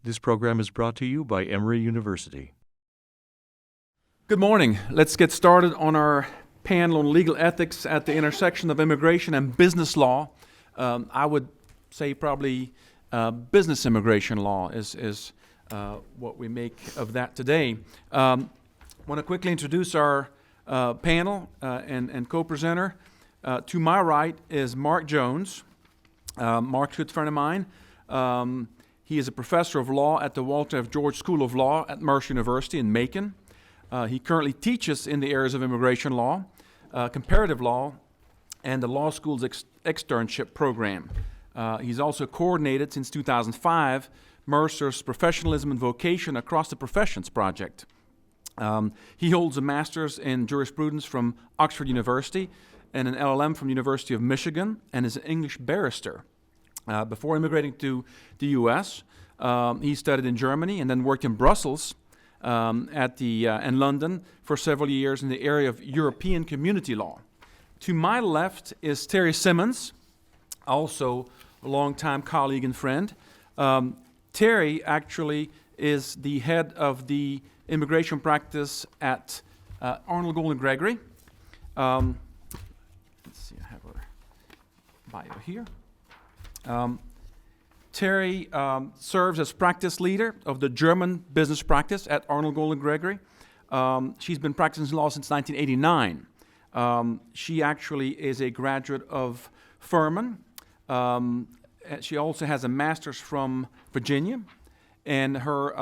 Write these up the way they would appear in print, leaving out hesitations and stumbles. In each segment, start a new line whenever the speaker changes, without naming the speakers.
This program is brought to you by Emory University.
Good morning. Let's get started on our panel on legal ethics at the intersection of immigration and business law. I would say probably business immigration law is what we make of that today. I want to quickly introduce our panel and co-presenter. To my right is Mark Jones. Mark's a good friend of mine. He is a professor of law at the Walter F. George School of Law at Mercer University in Macon. He currently teaches in the areas of immigration law, comparative law, and the law school's externship program. He's also coordinated since 2005 Mercer's Professionalism and Vocation Across the Professions project. He holds a master's in jurisprudence from Oxford University and an LLM from the University of Michigan, and is an English barrister. Before immigrating to the U.S., he studied in Germany and then worked in Brussels and London for several years in the area of European community law. To my left is Terri Simmons, also a longtime colleague and friend. Terri actually is the head of the immigration practice at Arnall and Gregory. Let's see, I have her bio here. Terri serves as practice leader of the German business practice at Arnall and Gregory. She's been practicing law since 1989. She actually is a graduate of Furman. She also has a master's from Virginia and her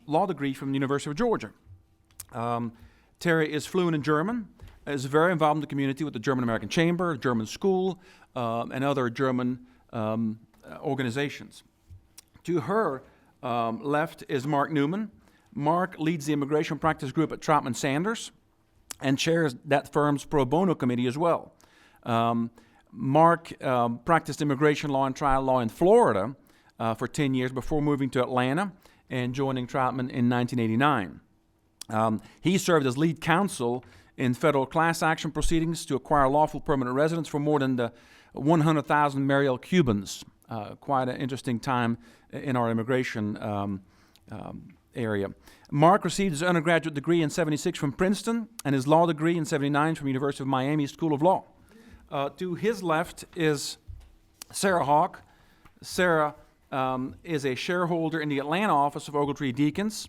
law degree from the University of Georgia. Terri is fluent in German, is very involved in the community with the German American Chamber, German School, and other German organizations. To her left is Mark Newman. Mark leads the immigration practice group at Troutman Sanders and chairs that firm's pro bono committee as well. Mark practiced immigration law and trial law in Florida for 10 years before moving to Atlanta and joining Troutman in 1989. He served as lead counsel in federal class action proceedings to acquire lawful permanent residence for more than the 100,000 Mariel Cubans. Quite an interesting time in our immigration area. Mark received his undergraduate degree in '76 from Princeton and his law degree in '79 from University of Miami School of Law. To his left is Sarah Hawk. Sarah is a shareholder in the Atlanta office of Ogletree Deakins.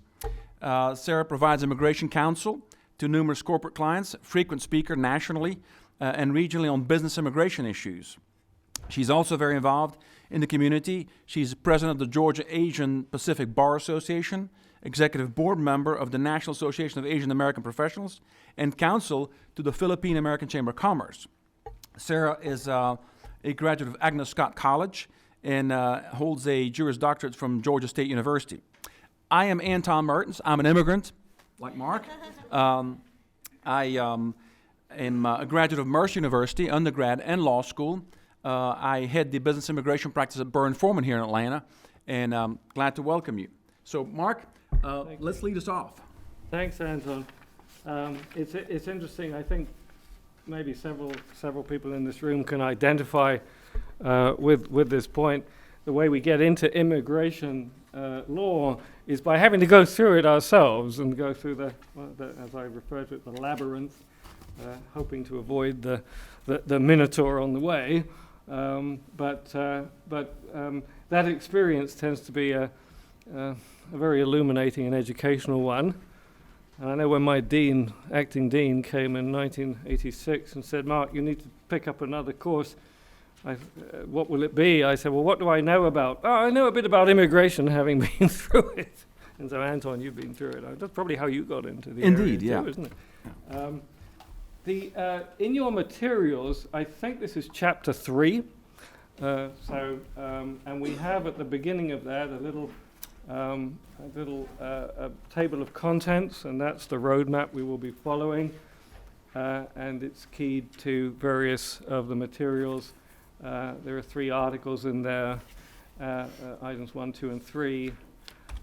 Sarah provides immigration counsel to numerous corporate clients, frequent speaker nationally and regionally on business immigration issues. She's also very involved in the community. She's president of the Georgia Asian Pacific Bar Association, executive board member of the National Association of Asian American Professionals, and counsel to the Philippine American Chamber of Commerce. Sarah is a graduate of Agnes Scott College and holds a Juris Doctorate from Georgia State University. I am Anton Mertens. I'm an immigrant, like Mark. I am a graduate of Mercer University, undergrad and law school. I head the business immigration practice at Burr & Forman here in Atlanta, and I'm glad to welcome you. So, Mark, let's lead us off.
Thanks, Anton. It's interesting. I think maybe several people in this room can identify with this point. The way we get into immigration law is by having to go through it ourselves and go through the as I refer to it, the labyrinth, hoping to avoid the minotaur on the way. But that experience tends to be a very illuminating and educational one. And I know when my acting dean came in 1986 and said, "Mark, you need to pick up another course. What will it be?" I said, "Well, what do I know about?" "Oh, I know a bit about immigration, having been through it." And so, Anton, you've been through it. That's probably how you got into the
Indeed,
area
yeah.
too, isn't it? In your materials, I think this is chapter 3. And we have at the beginning of that a little table of contents, and that's the roadmap we will be following. And it's keyed to various of the materials. There are 3 articles in there, items 1, 2, and 3.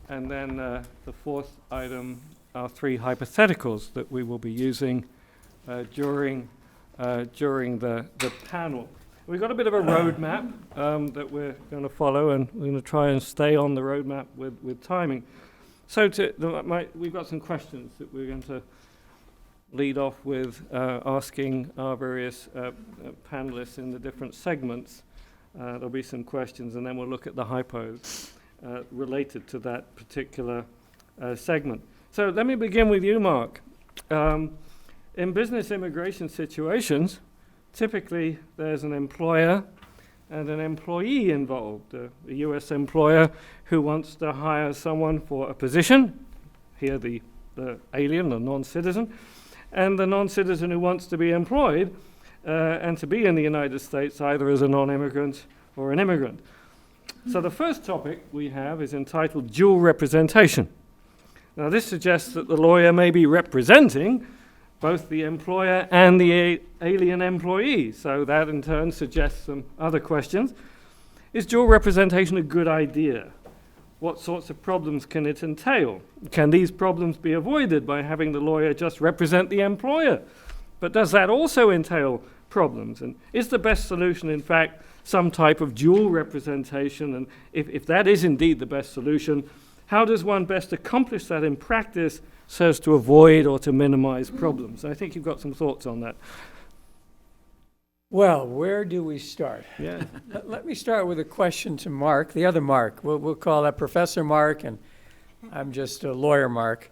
And then the 4th item are 3 hypotheticals that we will be using during the panel. We've got a bit of a roadmap that we're going to follow, and we're going to try and stay on the roadmap with timing. So we've got some questions that we're going to lead off with asking our various panelists in the different segments. There'll be some questions, and then we'll look at the hypos related to that particular segment. So let me begin with you, Mark. In business immigration situations, typically there's an employer and an employee involved. A U.S. employer who wants to hire someone for a position, here the alien, the non-citizen, and the non-citizen who wants to be employed and to be in the United States either as a non-immigrant or an immigrant. So the first topic we have is entitled dual representation. Now this suggests that the lawyer may be representing both the employer and the alien employee. So that in turn suggests some other questions. Is dual representation a good idea? What sorts of problems can it entail? Can these problems be avoided by having the lawyer just represent the employer? But does that also entail problems? And is the best solution, in fact, some type of dual representation? And if that is indeed the best solution, how does one best accomplish that in practice so as to avoid or to minimize problems? I think you've got some thoughts on that.
Well, where do we start?
Yeah.
Let me start with a question to Mark, the other Mark. We'll call that Professor Mark, and I'm just a lawyer Mark.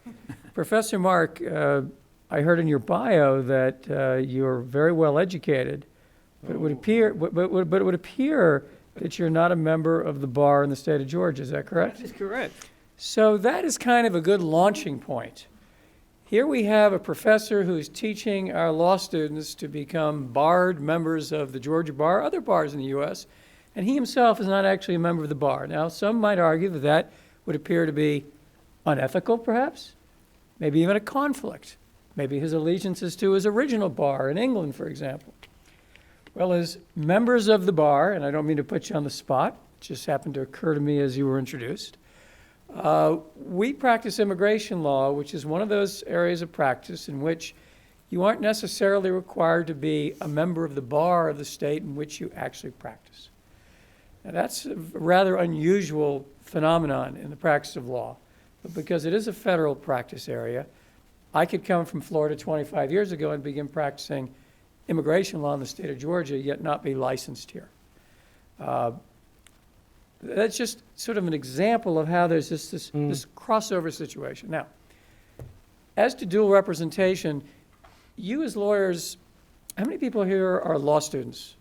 Professor Mark, I heard in your bio that you're very well educated, but it would appear, but it would appear that you're not a member of the bar in the state of Georgia. Is that correct?
That is correct.
So that is kind of a good launching point. Here we have a professor who's teaching our law students to become barred members of the Georgia bar, other bars in the U.S., and he himself is not actually a member of the bar. Now, some might argue that that would appear to be unethical, perhaps, maybe even a conflict. Maybe his allegiance is to his original bar in England, for example. Well, as members of the bar, and I don't mean to put you on the spot, it just happened to occur to me as you were introduced, we practice immigration law, which is one of those areas of practice in which you aren't necessarily required to be a member of the bar of the state in which you actually practice. Now, that's a rather unusual phenomenon in the practice of law, but because it is a federal practice area, I could come from Florida 25 years ago and begin practicing immigration law in the state of Georgia, yet not be licensed here. That's just sort of an example of how there's this crossover situation. Now, as to dual representation, you as lawyers, how many people here are law students?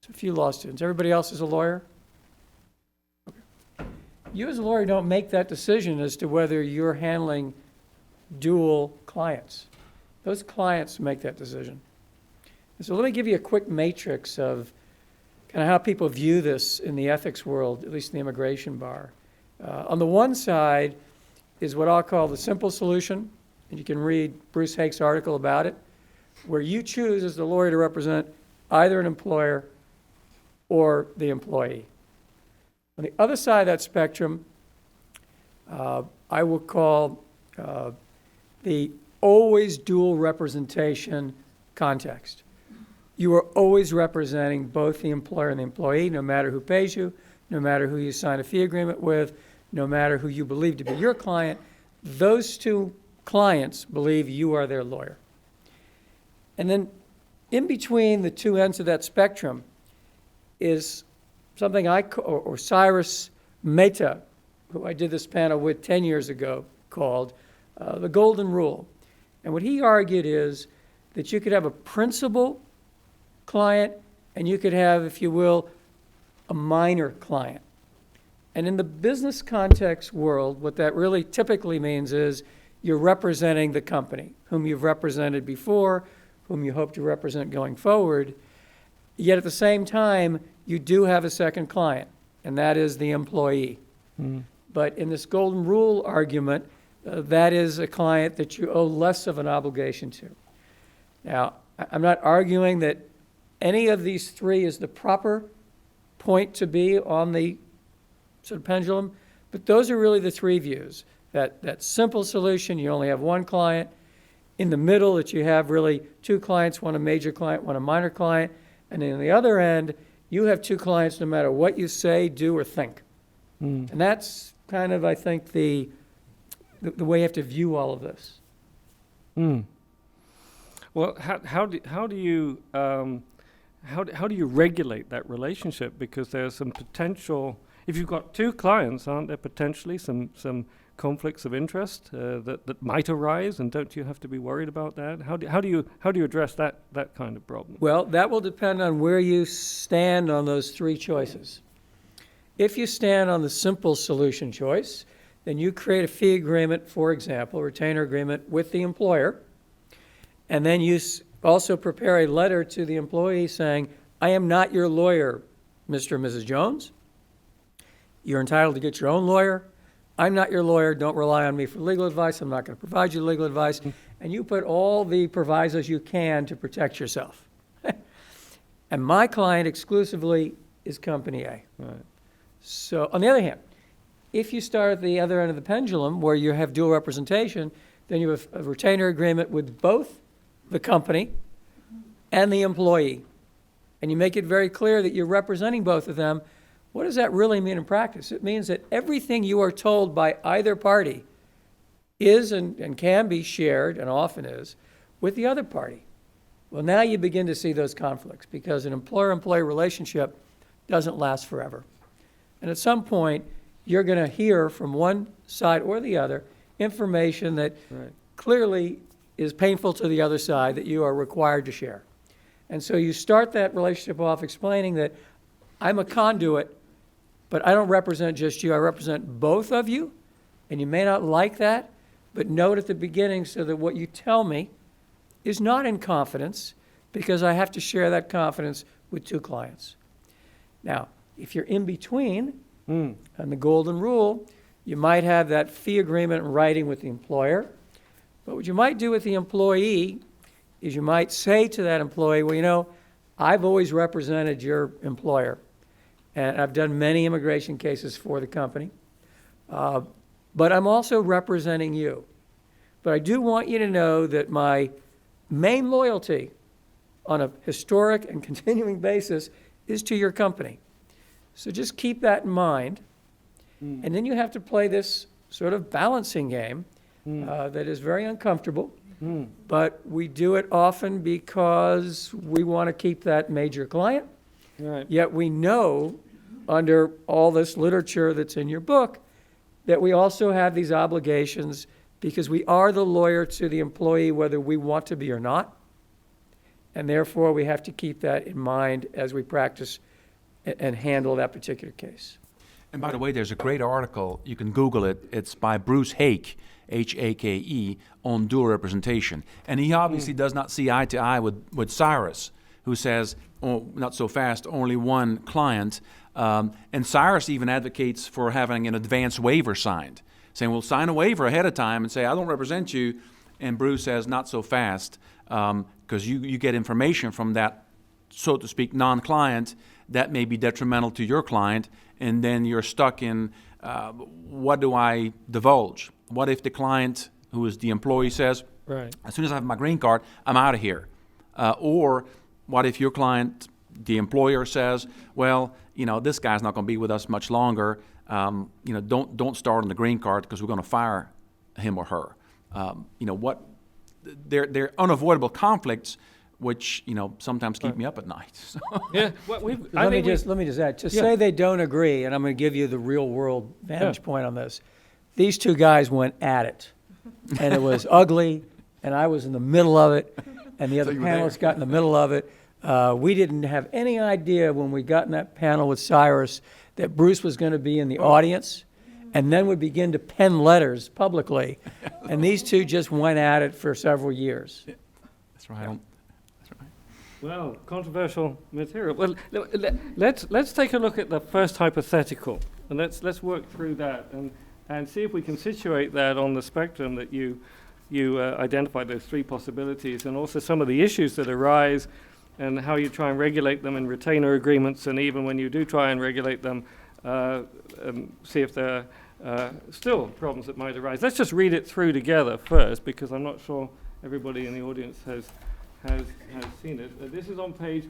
There's a few law students. Everybody else is a lawyer? Okay. You as a lawyer don't make that decision as to whether you're handling dual clients. Those clients make that decision. And so let me give you a quick matrix of kind of how people view this in the ethics world, at least in the immigration bar. On the one side is what I'll call the simple solution, and you can read Bruce Hake's article about it, where you choose as the lawyer to represent either an employer or the employee. On the other side of that spectrum, I will call the always dual representation context. You are always representing both the employer and the employee, no matter who pays you, no matter who you sign a fee agreement with, no matter who you believe to be your client. Those two clients believe you are their lawyer. And then in between the two ends of that spectrum is something or Cyrus Mehta, who I did this panel with 10 years ago, called the Golden Rule. And what he argued is that you could have a principal client and you could have, if you will, a minor client. And in the business context world, what that really typically means is you're representing the company, whom you've represented before, whom you hope to represent going forward. Yet at the same time, you do have a second client, and that is the employee. But in this golden rule argument, that is a client that you owe less of an obligation to. Now, I'm not arguing that any of these three is the proper point to be on the sort of pendulum, but those are really the three views. That simple solution, you only have one client. In the middle, that you have really two clients, one a major client, one a minor client, And then on the other end, you have two clients no matter what you say, do, or think.
Mm.
And that's kind of, I think, the way you have to view all of this.
Mm. Well, how do you regulate that relationship? Because there's some potential. If you've got two clients, aren't there potentially some conflicts of interest that might arise, and don't you have to be worried about that? How do you address that kind of problem?
Well, that will depend on where you stand on those three choices. If you stand on the simple solution choice, then you create a fee agreement, for example, retainer agreement with the employer, and then you also prepare a letter to the employee saying, I am not your lawyer, Mr. and Mrs. Jones. You're entitled to get your own lawyer. I'm not your lawyer. Don't rely on me for legal advice. I'm not going to provide you legal advice. And you put all the provisos you can to protect yourself. And my client exclusively is Company A.
Right.
So, on the other hand, if you start at the other end of the pendulum where you have dual representation, then you have a retainer agreement with both the company and the employee. And you make it very clear that you're representing both of them. What does that really mean in practice? It means that everything you are told by either party is and can be shared, and often is, with the other party. Well, now you begin to see those conflicts because an employer-employee relationship doesn't last forever. And at some point, you're going to hear from one side or the other information that clearly is painful to the other side that you are required to share. And so you start that relationship off explaining that I'm a conduit, but I don't represent just you. I represent both of you, and you may not like that, but note at the beginning so that what you tell me is not in confidence because I have to share that confidence with two clients. Now, if you're in between, and the golden rule, you might have that fee agreement in writing with the employer. But what you might do with the employee is you might say to that employee, well, you know, I've always represented your employer, and I've done many immigration cases for the company, but I'm also representing you. But I do want you to know that my main loyalty on a historic and continuing basis is to your company. So just keep that in mind. And then you have to play this sort of balancing game that is very uncomfortable. But we do it often because we want to keep that major client.
Right.
Yet we know, under all this literature that's in your book, that we also have these obligations because we are the lawyer to the employee whether we want to be or not. And therefore, we have to keep that in mind as we practice and handle that particular case.
And by the way, there's a great article, you can Google it, it's by Bruce Hake, Hake, on dual representation. And he obviously does not see eye to eye with Cyrus, who says, oh, not so fast, only one client. And Cyrus even advocates for having an advance waiver signed, saying, well, sign a waiver ahead of time and say, I don't represent you. And Bruce says, not so fast, because you get information from that, so to speak, non-client that may be detrimental to your client, and then you're stuck in, what do I divulge? What if the client, who is the employee, says,
Right.
as soon as I have my green card, I'm out of here? Or what if your client, the employer, says, well, you know, this guy's not going to be with us much longer. You know, don't start on the green card because we're going to fire him or her. You know, what? They're unavoidable conflicts, which, you know, sometimes keep me up at night. So.
Yeah. Well,
Let me just add, say they don't agree, and I'm going to give you the real world vantage point on this. These two guys went at it, and it was ugly, and I was in the middle of it, and the other panelists got in the middle of it. We didn't have any idea when we got in that panel with Cyrus that Bruce was going to be in the audience and then would begin to pen letters publicly. And these two just went at it for several years.
That's right.
Well, controversial material. Well, let's take a look at the first hypothetical, and let's work through that and see if we can situate that on the spectrum that you identified, those three possibilities, and also some of the issues that arise and how you try and regulate them in retainer agreements, and even when you do try and regulate them, see if there are still problems that might arise. Let's just read it through together first, because I'm not sure everybody in the audience has seen it. This is on page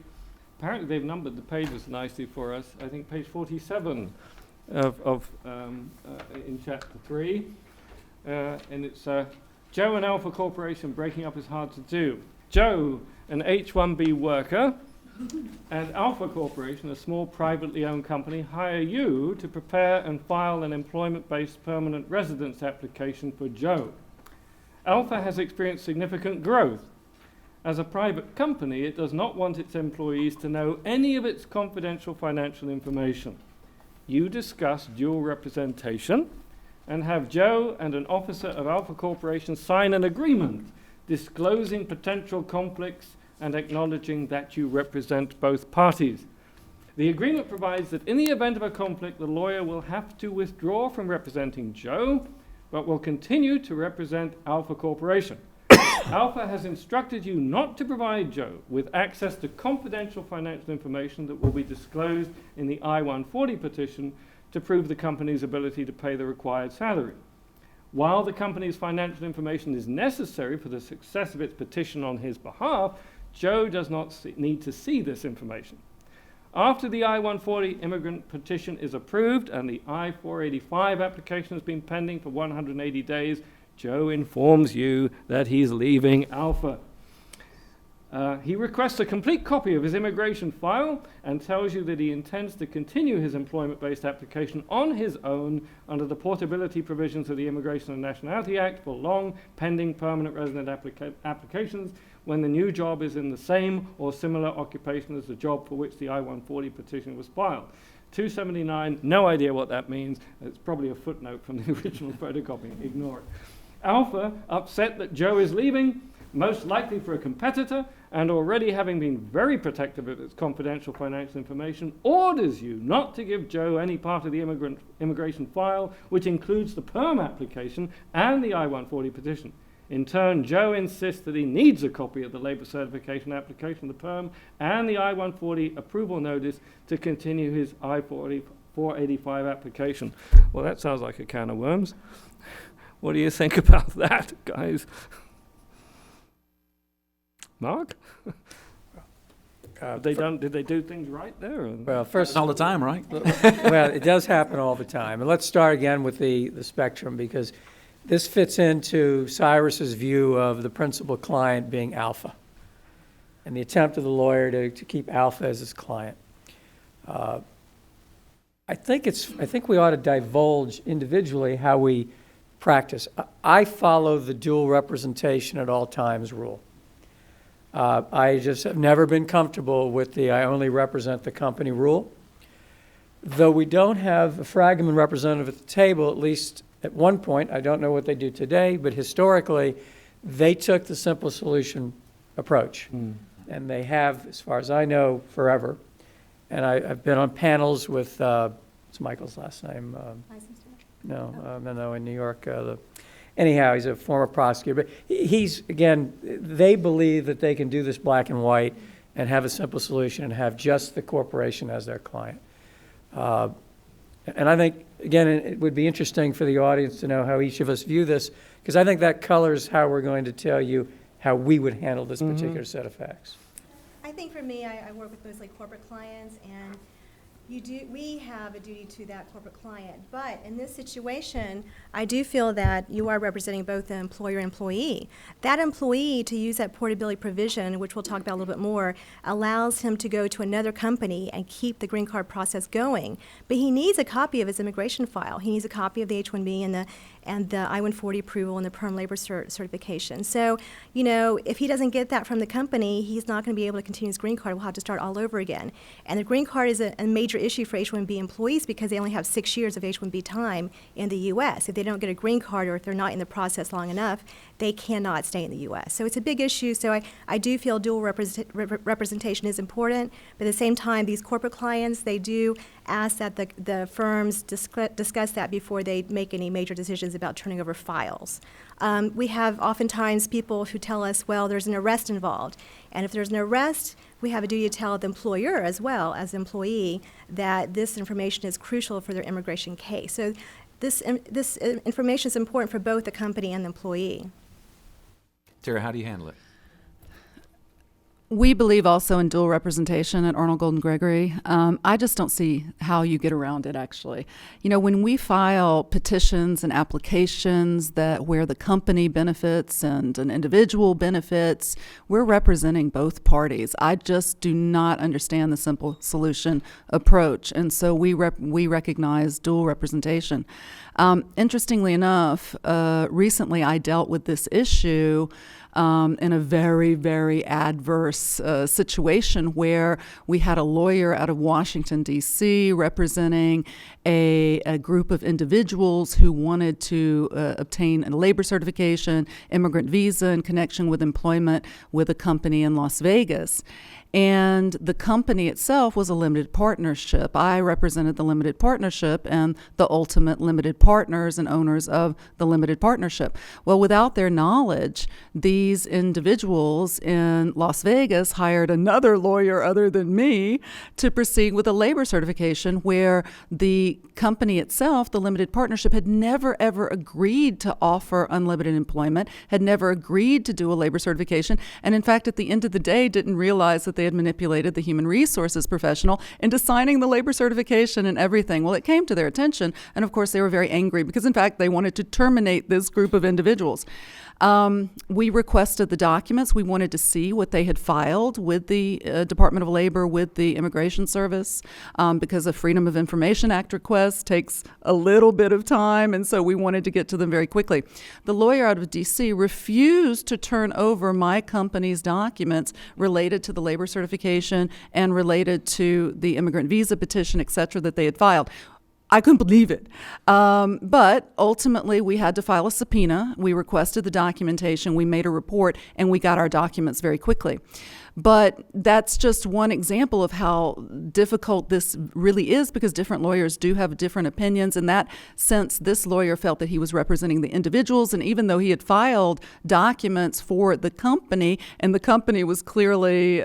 apparently they've numbered the pages nicely for us. I think page 47 in chapter 3. And it's Joe and Alpha Corporation breaking up is hard to do. Joe, an H-1B worker, and Alpha Corporation, a small privately owned company, hire you to prepare and file an employment-based permanent residence application for Joe. Alpha has experienced significant growth. As a private company, it does not want its employees to know any of its confidential financial information. You discuss dual representation and have Joe and an officer of Alpha Corporation sign an agreement disclosing potential conflicts and acknowledging that you represent both parties. The agreement provides that in the event of a conflict, the lawyer will have to withdraw from representing Joe, but will continue to represent Alpha Corporation. Alpha has instructed you not to provide Joe with access to confidential financial information that will be disclosed in the I-140 petition to prove the company's ability to pay the required salary. While the company's financial information is necessary for the success of its petition on his behalf, Joe does not need to see this information. After the I-140 immigrant petition is approved and the I-485 application has been pending for 180 days, Joe informs you that he's leaving Alpha. He requests a complete copy of his immigration file and tells you that he intends to continue his employment-based application on his own under the portability provisions of the Immigration and Nationality Act for long pending permanent resident applications when the new job is in the same or similar occupation as the job for which the I-140 petition was filed. 279, no idea what that means. It's probably a footnote from the original photocopy. Ignore it. Alpha, upset that Joe is leaving, most likely for a competitor, and already having been very protective of its confidential financial information, orders you not to give Joe any part of the immigration file, which includes the perm application and the I-140 petition. In turn, Joe insists that he needs a copy of the labor certification application, the perm, and the I-140 approval notice to continue his I-485 application. Well, that sounds like a can of worms. What do you think about that, guys? Mark? Did they do things right there?
Well, first,
All the time, right?
well, it does happen all the time. And let's start again with the spectrum, because this fits into Cyrus's view of the principal client being Alpha and the attempt of the lawyer to keep Alpha as his client. I think we ought to divulge individually how we practice. I follow the dual representation at all times rule. I just have never been comfortable with the I only represent the company rule. Though we don't have a Fragment representative at the table, at least at one point, I don't know what they do today, but historically, they took the simple solution approach. And they have, as far as I know, forever. And I've been on panels with, what's Michael's last name? No, in New York. Anyhow, he's a former prosecutor. But he's, again, they believe that they can do this black and white and have a simple solution and have just the corporation as their client. And I think, again, it would be interesting for the audience to know how each of us view this, because I think that colors how we're going to tell you how we would handle this particular set of facts.
I think for me, I work with mostly corporate clients, and we have a duty to that corporate client. But in this situation, I do feel that you are representing both the employer and employee. That employee, to use that portability provision, which we'll talk about a little bit more, allows him to go to another company and keep the green card process going. But he needs a copy of his immigration file. He needs a copy of the H-1B and the I-140 approval and the perm labor certification. So, if he doesn't get that from the company, he's not going to be able to continue his green card. We'll have to start all over again. And the green card is a major issue for H-1B employees because they only have 6 years of H-1B time in the U.S. If they don't get a green card or if they're not in the process long enough, they cannot stay in the U.S. So it's a big issue. So I do feel dual representation is important. But at the same time, these corporate clients, they do ask that the firms discuss that before they make any major decisions about turning over files. We have oftentimes people who tell us, well, there's an arrest involved. And if there's an arrest, we have a duty to tell the employer as well as the employee that this information is crucial for their immigration case. So this information is important for both the company and the employee.
Terri, how do you handle it?
We believe also in dual representation at Arnall Golden Gregory. I just don't see how you get around it, actually. You know, when we file petitions and applications that where the company benefits and an individual benefits, we're representing both parties. I just do not understand the simple solution approach, and so we recognize dual representation. Interestingly enough, recently I dealt with this issue in a very, very adverse situation where we had a lawyer out of Washington, D.C. representing a group of individuals who wanted to obtain a labor certification, immigrant visa in connection with employment with a company in Las Vegas. And the company itself was a limited partnership. I represented the limited partnership and the ultimate limited partners and owners of the limited partnership. Well, without their knowledge, these individuals in Las Vegas hired another lawyer other than me to proceed with a labor certification where the company itself, the limited partnership, had never ever agreed to offer unlimited employment, had never agreed to do a labor certification, and in fact, at the end of the day, didn't realize that they had manipulated the human resources professional into signing the labor certification and everything. Well, it came to their attention, and of course they were very angry because in fact they wanted to terminate this group of individuals. We requested the documents. We wanted to see what they had filed with the Department of Labor, with the Immigration Service, because a Freedom of Information Act request takes a little bit of time, and so we wanted to get to them very quickly. The lawyer out of D.C. refused to turn over my company's documents related to the labor certification and related to the immigrant visa petition, et cetera, that they had filed. I couldn't believe it. But ultimately, we had to file a subpoena. We requested the documentation. We made a report, and we got our documents very quickly. But that's just one example of how difficult this really is, because different lawyers do have different opinions. In that sense, this lawyer felt that he was representing the individuals, and even though he had filed documents for the company, and the company was clearly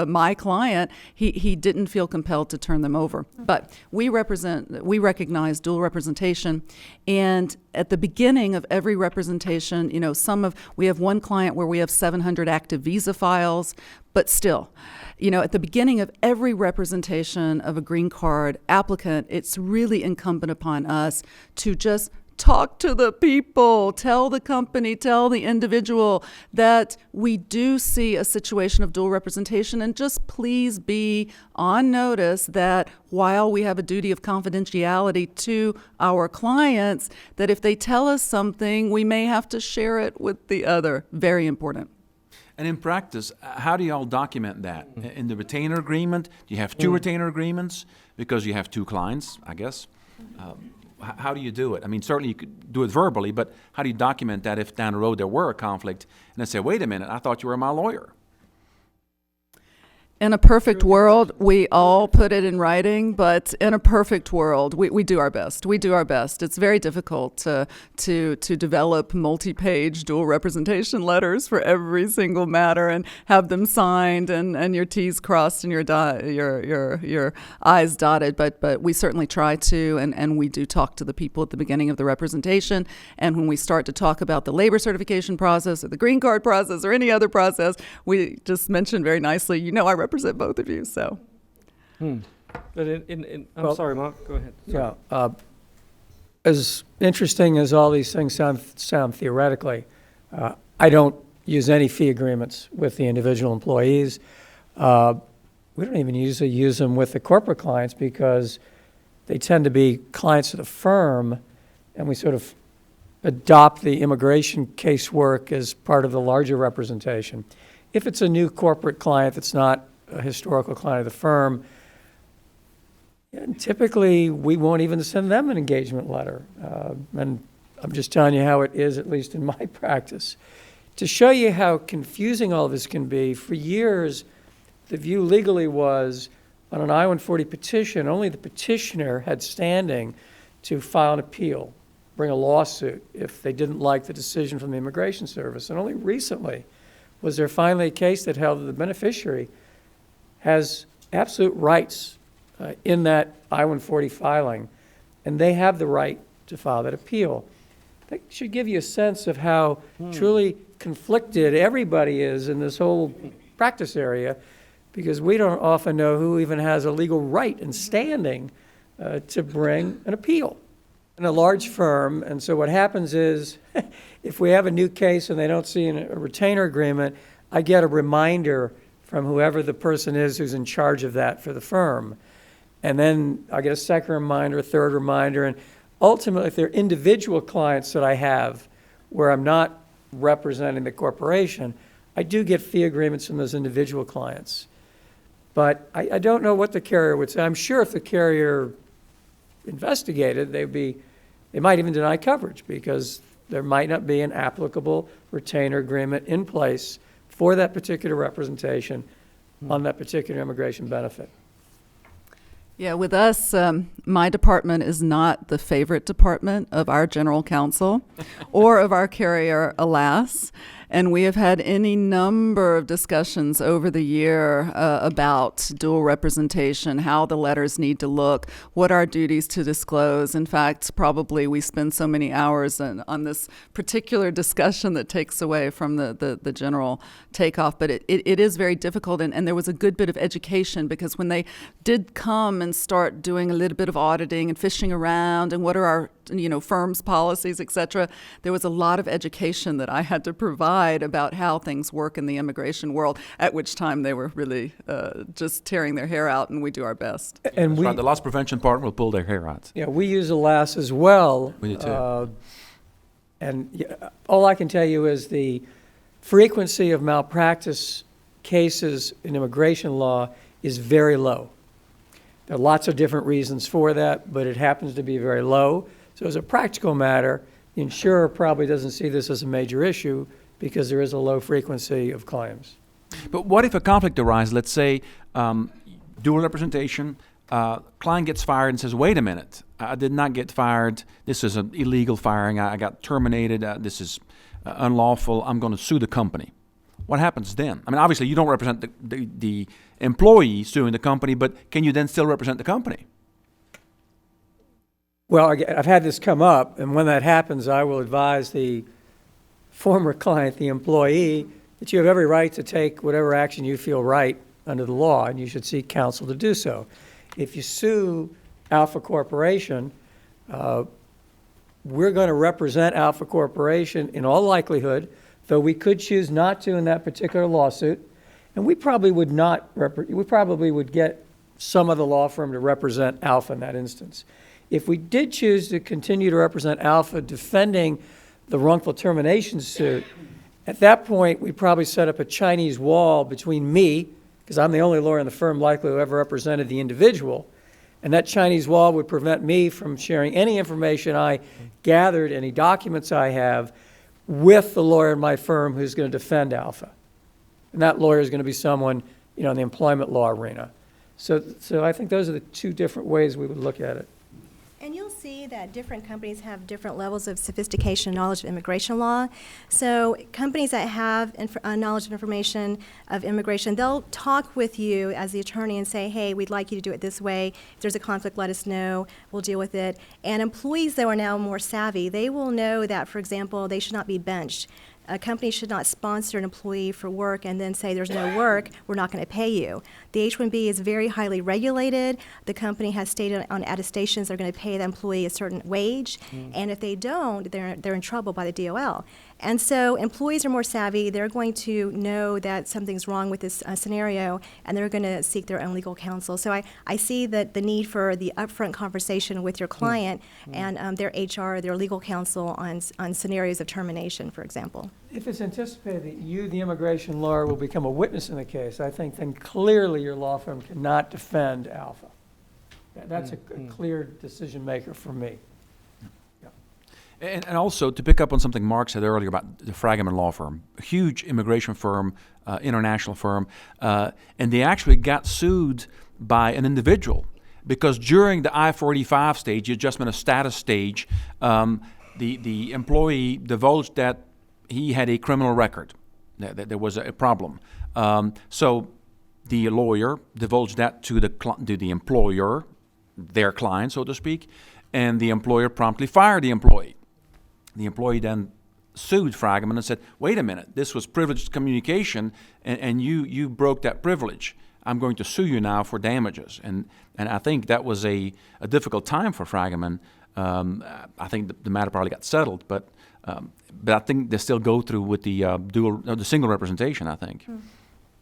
my client, he didn't feel compelled to turn them over. But we recognize dual representation, and at the beginning of every representation, you know, we have one client where we have 700 active visa files. But still, you know, at the beginning of every representation of a green card applicant, it's really incumbent upon us to just talk to the people, tell the company, tell the individual that we do see a situation of dual representation, and just please be on notice that while we have a duty of confidentiality to our clients, that if they tell us something, we may have to share it with the other. Very important.
And in practice, how do you all document that? In the retainer agreement, do you have two retainer agreements because you have two clients, I guess? How do you do it? I mean, certainly you could do it verbally, but how do you document that if down the road there were a conflict and they say, wait a minute, I thought you were my lawyer?
In a perfect world, we all put it in writing, but in a perfect world, we do our best. We do our best. It's very difficult to develop multi-page dual representation letters for every single matter and have them signed and your T's crossed and your I's dotted. But we certainly try to, and we do talk to the people at the beginning of the representation. And when we start to talk about the labor certification process or the green card process or any other process, we just mention very nicely, you know, I represent both of you, so.
But I'm sorry, Mark, go ahead. Sorry.
Yeah, as interesting as all these things sound theoretically, I don't use any fee agreements with the individual employees. We don't even usually use them with the corporate clients because they tend to be clients of the firm, and we sort of adopt the immigration casework as part of the larger representation. If it's a new corporate client that's not a historical client of the firm, and typically we won't even send them an engagement letter. And I'm just telling you how it is, at least in my practice. To show you how confusing all of this can be, for years, the view legally was on an I-140 petition, only the petitioner had standing to file an appeal, bring a lawsuit if they didn't like the decision from the Immigration Service. And only recently was there finally a case that held that the beneficiary has absolute rights in that I-140 filing, and they have the right to file that appeal. That should give you a sense of how truly conflicted everybody is in this whole practice area, because we don't often know who even has a legal right and standing to bring an appeal in a large firm. And so what happens is, if we have a new case and they don't see a retainer agreement, I get a reminder from whoever the person is who's in charge of that for the firm. And then I get a second reminder, a third reminder, and ultimately, if they're individual clients that I have where I'm not representing the corporation, I do get fee agreements from those individual clients. But I don't know what the carrier would say. I'm sure if the carrier investigated, they might even deny coverage because there might not be an applicable retainer agreement in place for that particular representation on that particular immigration benefit.
Yeah, with us, my department is not the favorite department of our general counsel or of our carrier, alas. And we have had any number of discussions over the year about dual representation, how the letters need to look, what our duties to disclose. In fact, probably we spend so many hours on this particular discussion that takes away from the general takeoff. But it is very difficult, and there was a good bit of education, because when they did come and start doing a little bit of auditing and fishing around and what are our firm's policies, et cetera, there was a lot of education that I had to provide about how things work in the immigration world, at which time they were really just tearing their hair out, and we do our best.
And
The loss prevention part will pull their hair out.
Yeah, we use ALAS as well.
We do too.
All I can tell you is the frequency of malpractice cases in immigration law is very low. There are lots of different reasons for that, but it happens to be very low. So as a practical matter, the insurer probably doesn't see this as a major issue because there is a low frequency of claims.
But what if a conflict arises? Let's say dual representation, client gets fired and says, wait a minute, I did not get fired. This is an illegal firing. I got terminated. This is unlawful. I'm going to sue the company. What happens then? I mean, obviously, you don't represent the employee suing the company, but can you then still represent the company?
Well, I've had this come up, and when that happens, I will advise the former client, the employee, that you have every right to take whatever action you feel right under the law, and you should seek counsel to do so. If you sue Alpha Corporation, we're going to represent Alpha Corporation in all likelihood, though we could choose not to in that particular lawsuit, and we probably would get some other law firm to represent Alpha in that instance. If we did choose to continue to represent Alpha defending the wrongful termination suit, at that point, we'd probably set up a Chinese wall between me, because I'm the only lawyer in the firm likely who ever represented the individual, and that Chinese wall would prevent me from sharing any information I gathered, any documents I have, with the lawyer in my firm who's going to defend Alpha. And that lawyer is going to be someone, in the employment law arena. So I think those are the two different ways we would look at it.
And you'll see that different companies have different levels of sophistication and knowledge of immigration law. So companies that have knowledge of information of immigration, they'll talk with you as the attorney and say, hey, we'd like you to do it this way. If there's a conflict, let us know. We'll deal with it. And employees, though, are now more savvy. They will know that, for example, they should not be benched. A company should not sponsor an employee for work and then say there's no work, we're not going to pay you. The H-1B is very highly regulated. The company has stated on attestations they're going to pay the employee a certain wage, and if they don't, they're in trouble by the DOL. And so employees are more savvy. They're going to know that something's wrong with this scenario, and they're going to seek their own legal counsel. So I see that the need for the upfront conversation with your client and their HR, their legal counsel on scenarios of termination, for example.
If it's anticipated that you, the immigration lawyer, will become a witness in the case, I think then clearly your law firm cannot defend Alpha. That's a clear decision maker for me.
And also, to pick up on something Mark said earlier about the Fragaman Law Firm, a huge immigration firm, international firm, and they actually got sued by an individual because during the I-45 stage, the adjustment of status stage, the employee divulged that he had a criminal record, that there was a problem. So the lawyer divulged that to the employer, their client, so to speak, and the employer promptly fired the employee. The employee then sued Fragment and said, wait a minute, this was privileged communication, and you broke that privilege. I'm going to sue you now for damages. And I think that was a difficult time for Fragment. I think the matter probably got settled, but I think they still go through with the the single representation, I think.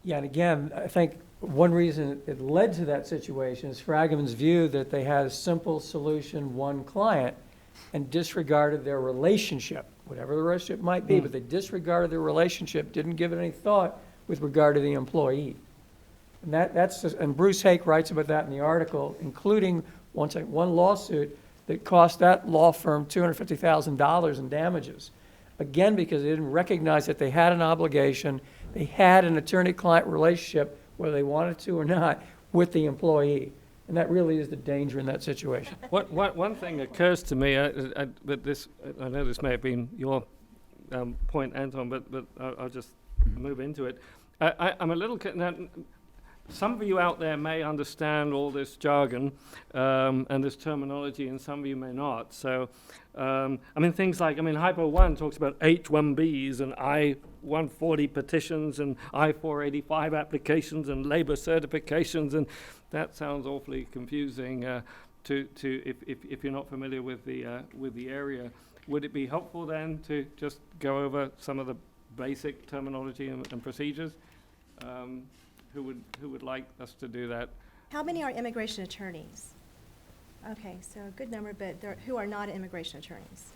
Yeah, and again, I think one reason it led to that situation is Fragment's view that they had a simple solution, one client, and disregarded their relationship, whatever the relationship might be, but they disregarded their relationship, didn't give it any thought with regard to the employee. And that's just, and Bruce Hake writes about that in the article, including one lawsuit that cost that law firm $250,000 in damages. Again, because they didn't recognize that they had an obligation, they had an attorney-client relationship, whether they wanted to or not, with the employee. And that really is the danger in that situation.
One thing occurs to me, but this, I know this may have been your point, Anton, but I'll just move into it. I'm a little, some of you out there may understand all this jargon and this terminology, and some of you may not. So, things like, Hypo 1 talks about H-1Bs and I-140 petitions and I-485 applications and labor certifications, and that sounds awfully confusing if you're not familiar with the area. Would it be helpful then to just go over some of the basic terminology and procedures? Who would like us to do that?
How many are immigration attorneys? Okay, so a good number, but who are not immigration attorneys?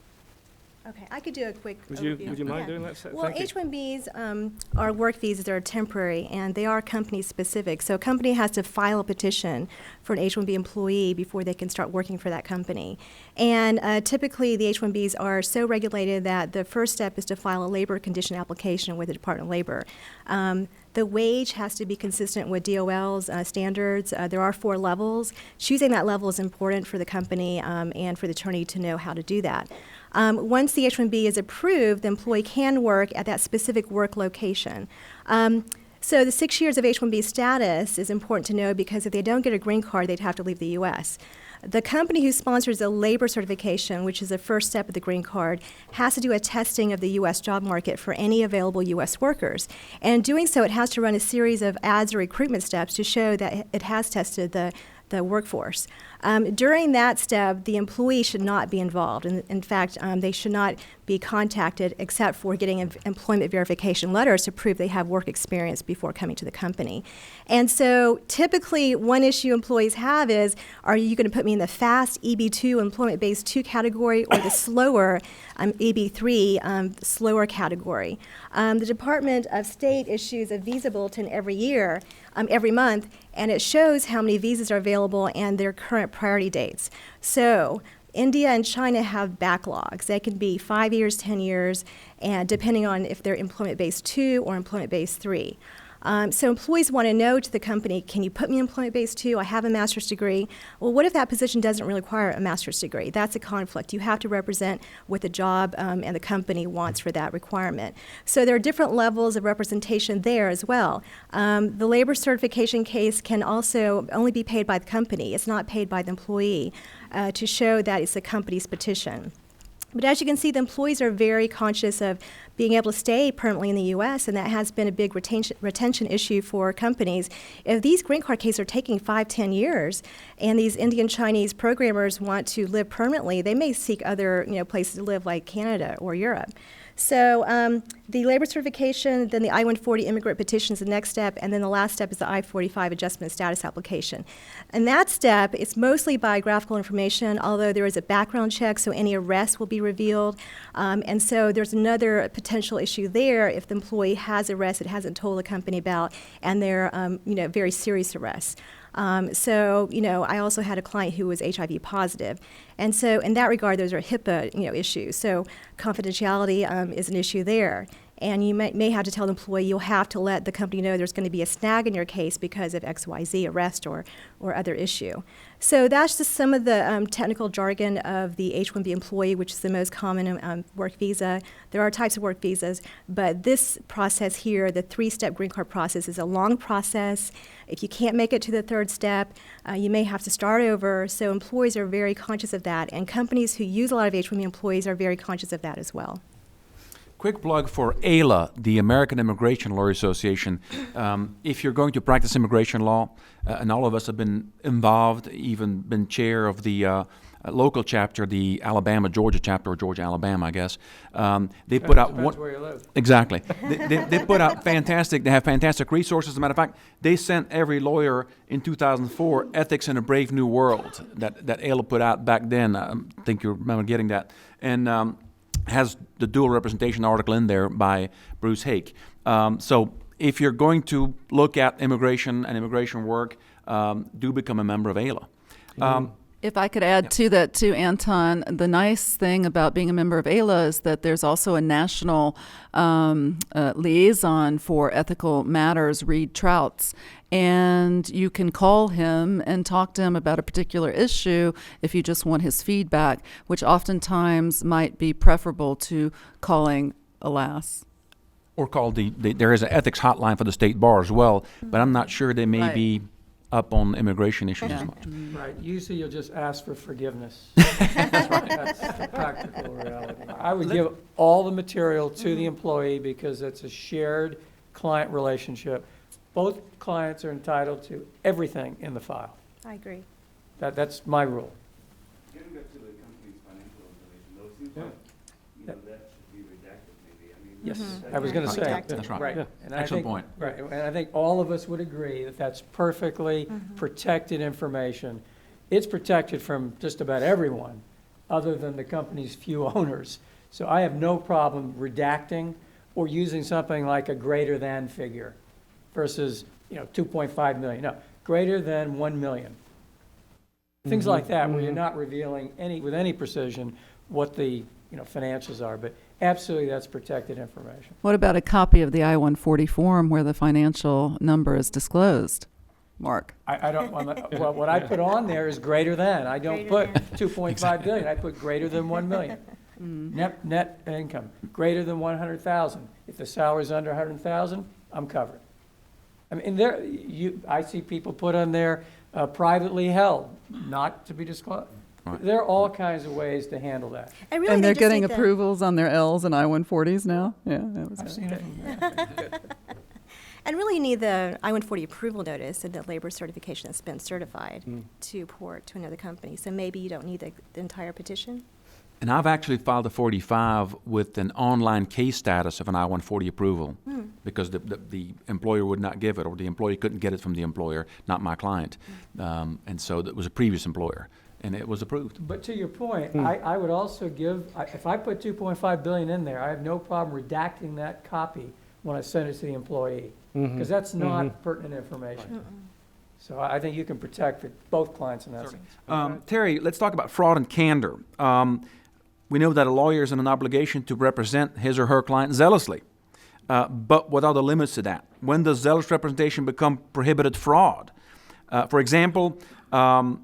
Okay, I could do a quick overview.
Would you mind doing that?
Well,
Thank you.
H-1Bs are work visas that are temporary, and they are company specific. So a company has to file a petition for an H-1B employee before they can start working for that company. And typically, the H-1Bs are so regulated that the first step is to file a labor condition application with the Department of Labor. The wage has to be consistent with DOL's standards. There are 4 levels. Choosing that level is important for the company and for the attorney to know how to do that. Once the H-1B is approved, the employee can work at that specific work location. So the 6 years of H-1B status is important to know because if they don't get a green card, they'd have to leave the U.S. The company who sponsors a labor certification, which is the first step of the green card, has to do a testing of the U.S. job market for any available U.S. workers. And in doing so, it has to run a series of ads or recruitment steps to show that it has tested the workforce. During that step, the employee should not be involved. In fact, they should not be contacted except for getting employment verification letters to prove they have work experience before coming to the company. And so typically one issue employees have is, are you going to put me in the fast EB2 employment-based 2 category or the slower EB3 slower category? The Department of State issues a visa bulletin every month, and it shows how many visas are available and their current priority dates. So India and China have backlogs. They can be 5 years, 10 years, and depending on if they're employment-based 2 or employment-based 3. So employees want to know to the company, can you put me in employment-based 2? I have a master's degree. Well, what if that position doesn't really require a master's degree? That's a conflict. You have to represent what the job and the company wants for that requirement. So there are different levels of representation there as well. The labor certification case can also only be paid by the company. It's not paid by the employee to show that it's the company's petition. But as you can see, the employees are very conscious of being able to stay permanently in the U.S., and that has been a big retention issue for companies. If these green card cases are taking 5-10 years, and these Indian Chinese programmers want to live permanently, they may seek other places to live like Canada or Europe. So the labor certification, then the I-140 immigrant petition is the next step, and then the last step is the I-45 adjustment status application. And that step is mostly biographical information, although there is a background check, so any arrests will be revealed. And so there's another potential issue there if the employee has arrests it hasn't told the company about, and they're very serious arrests. I also had a client who was HIV positive. And so in that regard, those are HIPAA, issues. So confidentiality is an issue there. And you may have to tell the employee you'll have to let the company know there's going to be a snag in your case because of XYZ arrest or other issue. So that's just some of the technical jargon of the H-1B employee, which is the most common work visa. There are types of work visas, but this process here, the 3-step green card process, is a long process. If you can't make it to the 3rd step, you may have to start over. So employees are very conscious of that, and companies who use a lot of H-1B employees are very conscious of that as well.
Quick plug for AILA, the American Immigration Law Association. If you're going to practice immigration law, and all of us have been involved, even been chair of the local chapter, the Alabama-Georgia chapter, or Georgia-Alabama, I guess. They put out
Depends where you live.
Exactly. They put out fantastic. They have fantastic resources. As a matter of fact, they sent every lawyer in 2004 "Ethics in a Brave New World" that AILA put out back then. I think you remember getting that, and has the dual representation article in there by Bruce Hake. So if you're going to look at immigration and immigration work, do become a member of AILA.
If I could add to that too, Anton, the nice thing about being a member of AILA is that there's also a national liaison for ethical matters, Reed Trouts, and you can call him and talk to him about a particular issue if you just want his feedback, which oftentimes might be preferable to calling ALAS.
Or call there is an ethics hotline for the state bar as well, but I'm not sure they may
Right.
be up on immigration issues as
Yeah.
much.
Right, usually you'll just ask for forgiveness. That's the practical reality. I would give all the material to the employee because it's a shared client relationship. Both clients are entitled to everything in the file.
I agree.
That's my rule.
Getting back to the company's financial information, though, it seems like, that should be redacted maybe. I mean.
Yes, I was going to say.
Redacted.
That's right.
Right.
Yeah.
And I
Excellent
think-
point.
Right, and I think all of us would agree that that's perfectly protected information. It's protected from just about everyone, other than the company's few owners. So I have no problem redacting or using something like a greater than figure versus, 2.5 million. No, greater than 1 million. Things like that, where you're not revealing with any precision what the, financials are, but absolutely that's protected information.
What about a copy of the I-140 form where the financial number is disclosed? Mark?
I don't, well, what I put on there is greater than. I don't put
Greater
2.5 billion. I put greater than 1 million. Net income, greater than 100,000. If the salary's under 100,000, I'm covered. I mean, I see people put on there privately held, not to be disclosed.
Right.
There are all kinds of ways to handle that.
And really,
And
they
they're
just
getting
need the-
approvals on their Ls and I-140s now? Yeah, that was
I've
good.
seen it from there.
And really you need the I-140 approval notice and the labor certification that's been certified to port to another company. So maybe you don't need the entire petition?
And I've actually filed a 45 with an online case status of an I-140 approval because the employer would not give it, or the employee couldn't get it from the employer, not my client. And so it was a previous employer, and it was approved.
But to your point, I would also if I put 2.5 billion in there, I have no problem redacting that copy when I send it to the employee, because that's not pertinent information. So I think you can protect both clients in that sense.
Terri, let's talk about fraud and candor. We know that a lawyer is in an obligation to represent his or her client zealously, but what are the limits to that? When does zealous representation become prohibited fraud? For example, for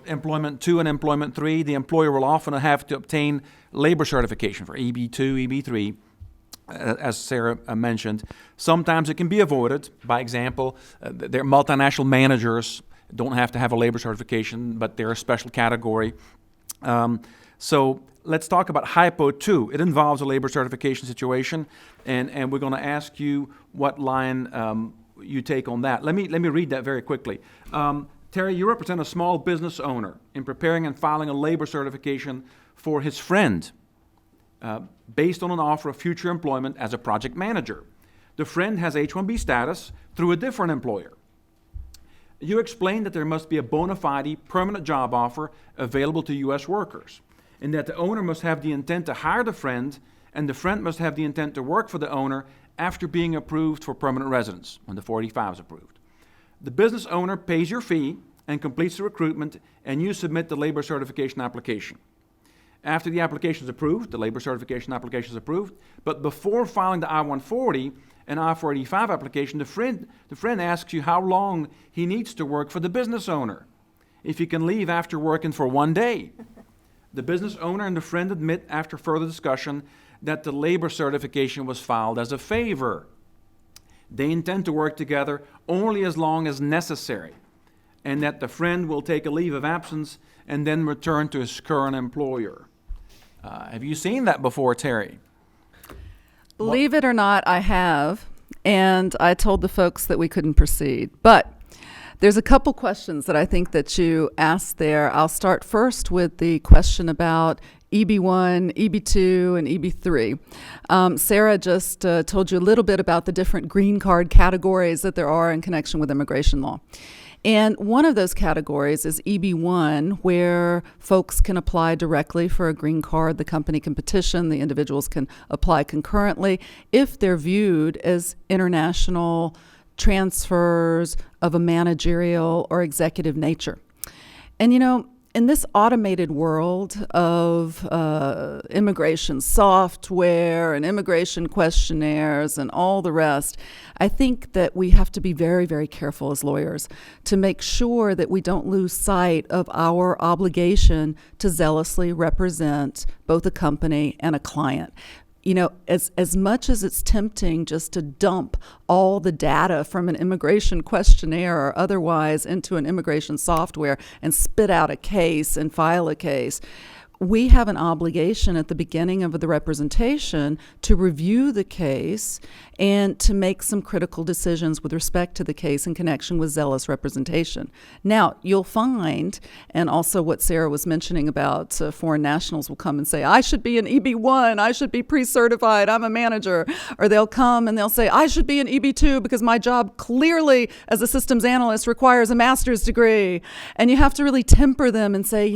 employment 2 and employment 3, the employer will often have to obtain labor certification for EB2, EB3, as Sarah mentioned. Sometimes it can be avoided. By example, their multinational managers don't have to have a labor certification, but they're a special category. So let's talk about Hypo 2. It involves a labor certification situation, and we're going to ask you what line you take on that. Let me read that very quickly. Terri, you represent a small business owner in preparing and filing a labor certification for his friend based on an offer of future employment as a project manager. The friend has H-1B status through a different employer. You explained that there must be a bona fide permanent job offer available to U.S. workers, and that the owner must have the intent to hire the friend, and the friend must have the intent to work for the owner after being approved for permanent residence, when the 485 is approved. The business owner pays your fee and completes the recruitment, and you submit the labor certification application. After the application is approved, the labor certification application is approved, but before filing the I-140 and I-485 application, the friend asks you how long he needs to work for the business owner, if he can leave after working for 1 day. The business owner and the friend admit after further discussion that the labor certification was filed as a favor. They intend to work together only as long as necessary, and that the friend will take a leave of absence and then return to his current employer. Have you seen that before, Terri?
Believe it or not, I have, and I told the folks that we couldn't proceed. But there's a couple questions that I think that you asked there. I'll start first with the question about EB1, EB2, and EB3. Sarah just told you a little bit about the different green card categories that there are in connection with immigration law. And one of those categories is EB1, where folks can apply directly for a green card. The company can petition, the individuals can apply concurrently if they're viewed as international transfers of a managerial or executive nature. And in this automated world of immigration software and immigration questionnaires and all the rest, I think that we have to be very, very careful as lawyers to make sure that we don't lose sight of our obligation to zealously represent both a company and a client. As much as it's tempting just to dump all the data from an immigration questionnaire or otherwise into an immigration software and spit out a case and file a case, we have an obligation at the beginning of the representation to review the case and to make some critical decisions with respect to the case in connection with zealous representation. Now, you'll find, and also what Sarah was mentioning about foreign nationals will come and say, I should be an EB1, I should be pre-certified, I'm a manager. Or they'll come and they'll say, I should be an EB2 because my job clearly as a systems analyst requires a master's degree. And you have to really temper them and say,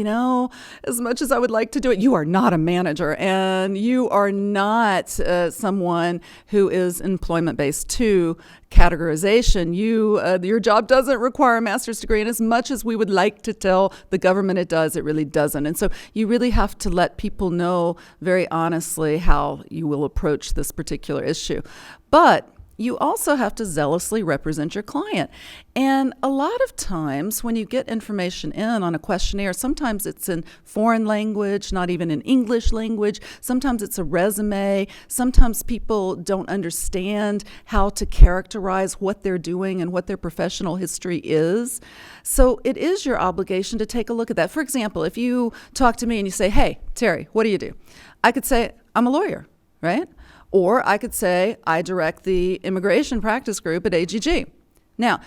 as much as I would like to do it, you are not a manager and you are not someone who is employment-based. 2, categorization. Your job doesn't require a master's degree, and as much as we would like to tell the government it does, it really doesn't. And so you really have to let people know very honestly how you will approach this particular issue. But you also have to zealously represent your client. And a lot of times when you get information in on a questionnaire, sometimes it's in foreign language, not even in English language. Sometimes it's a resume. Sometimes people don't understand how to characterize what they're doing and what their professional history is. So it is your obligation to take a look at that. For example, if you talk to me and you say, hey, Terri, what do you do? I could say, I'm a lawyer, right? Or I could say, I direct the immigration practice group at AGG. Now,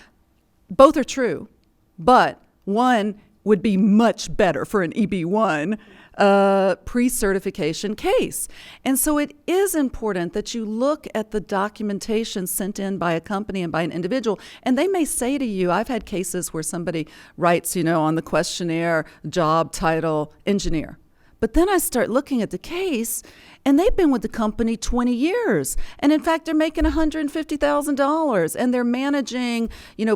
both are true, but one would be much better for an EB1 pre-certification case. And so it is important that you look at the documentation sent in by a company and by an individual. And they may say to you, I've had cases where somebody writes, on the questionnaire, job title, engineer. But then I start looking at the case, and they've been with the company 20 years. And in fact, they're making $150,000, and they're managing,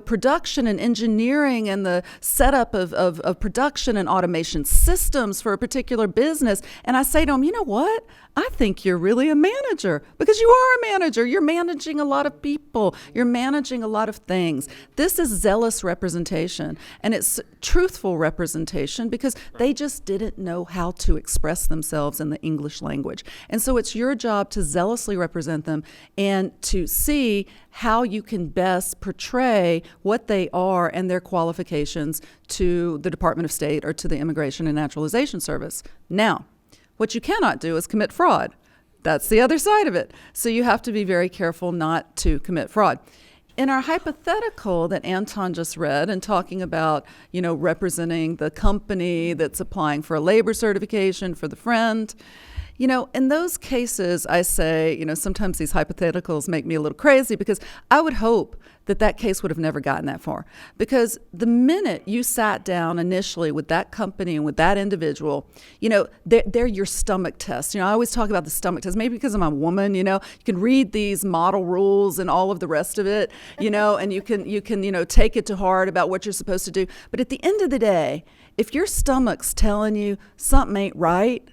production and engineering and the setup of production and automation systems for a particular business. And I say to them, you know what? I think you're really a manager because you are a manager. You're managing a lot of people. You're managing a lot of things. This is zealous representation, and it's truthful representation because they just didn't know how to express themselves in the English language. And so it's your job to zealously represent them and to see how you can best portray what they are and their qualifications to the Department of State or to the Immigration and Naturalization Service. Now, what you cannot do is commit fraud. That's the other side of it. So you have to be very careful not to commit fraud. In our hypothetical that Anton just read and talking about, representing the company that's applying for a labor certification for the friend, in those cases, I say, sometimes these hypotheticals make me a little crazy because I would hope that case would have never gotten that far. Because the minute you sat down initially with that company and with that individual, they're your stomach test. I always talk about the stomach test, maybe because I'm a woman, you can read these model rules and all of the rest of it, and you can take it to heart about what you're supposed to do. But at the end of the day, if your stomach's telling you something ain't right,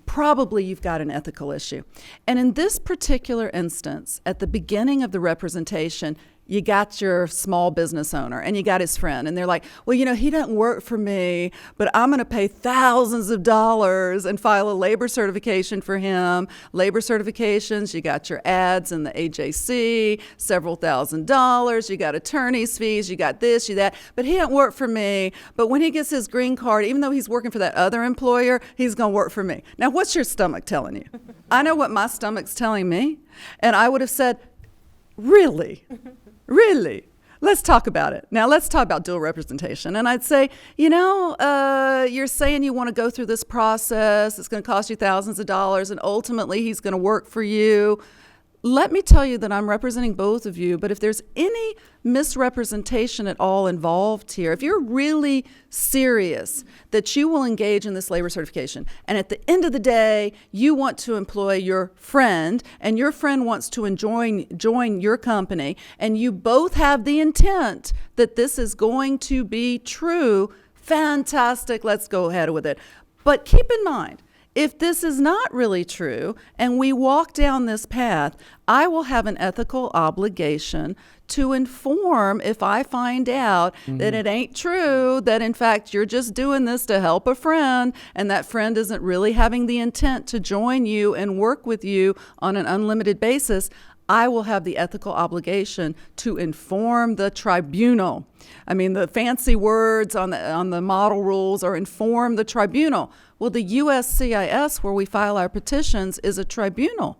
probably you've got an ethical issue. And in this particular instance, at the beginning of the representation, you got your small business owner and you got his friend, and they're like, well, he doesn't work for me, but I'm going to pay thousands of dollars and file a labor certification for him. Labor certifications, you got your ads in the AJC, several $1,000s, you got attorney's fees, you got this, you that, but he don't work for me. But when he gets his green card, even though he's working for that other employer, he's going to work for me. Now, what's your stomach telling you? I know what my stomach's telling me, and I would have said, really? Really? Let's talk about it. Now, let's talk about dual representation. And I'd say, you're saying you want to go through this process. It's going to cost you thousands of dollars, and ultimately he's going to work for you. Let me tell you that I'm representing both of you, but if there's any misrepresentation at all involved here, if you're really serious that you will engage in this labor certification, and at the end of the day, you want to employ your friend, and your friend wants to join your company, and you both have the intent that this is going to be true, fantastic, let's go ahead with it. But keep in mind, if this is not really true and we walk down this path, I will have an ethical obligation to inform if I find out that it ain't true, that in fact you're just doing this to help a friend, and that friend isn't really having the intent to join you and work with you on an unlimited basis. I will have the ethical obligation to inform the tribunal. I mean, the fancy words on the model rules are inform the tribunal. Well, the USCIS, where we file our petitions, is a tribunal.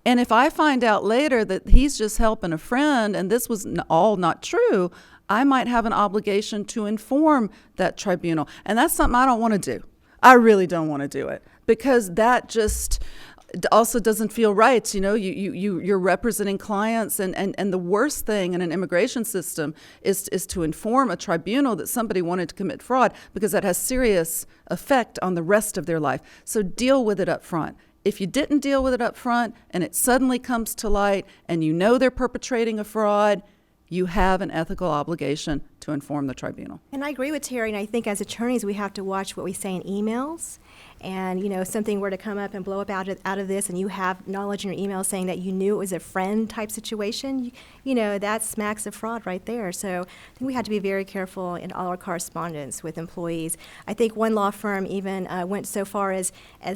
And if I find out later that he's just helping a friend and this was all not true, I might have an obligation to inform that tribunal. And that's something I don't want to do. I really don't want to do it, because that just also doesn't feel right. You're representing clients, and the worst thing in an immigration system is to inform a tribunal that somebody wanted to commit fraud, because that has serious effect on the rest of their life. So deal with it up front. If you didn't deal with it up front and it suddenly comes to light and they're perpetrating a fraud, you have an ethical obligation to inform the tribunal.
And I agree with Terri, and I think as attorneys we have to watch what we say in emails. And, if something were to come up and blow up out of this, and you have knowledge in your email saying that you knew it was a friend type situation, that smacks of fraud right there. So I think we have to be very careful in all our correspondence with employees. I think one law firm even went so far as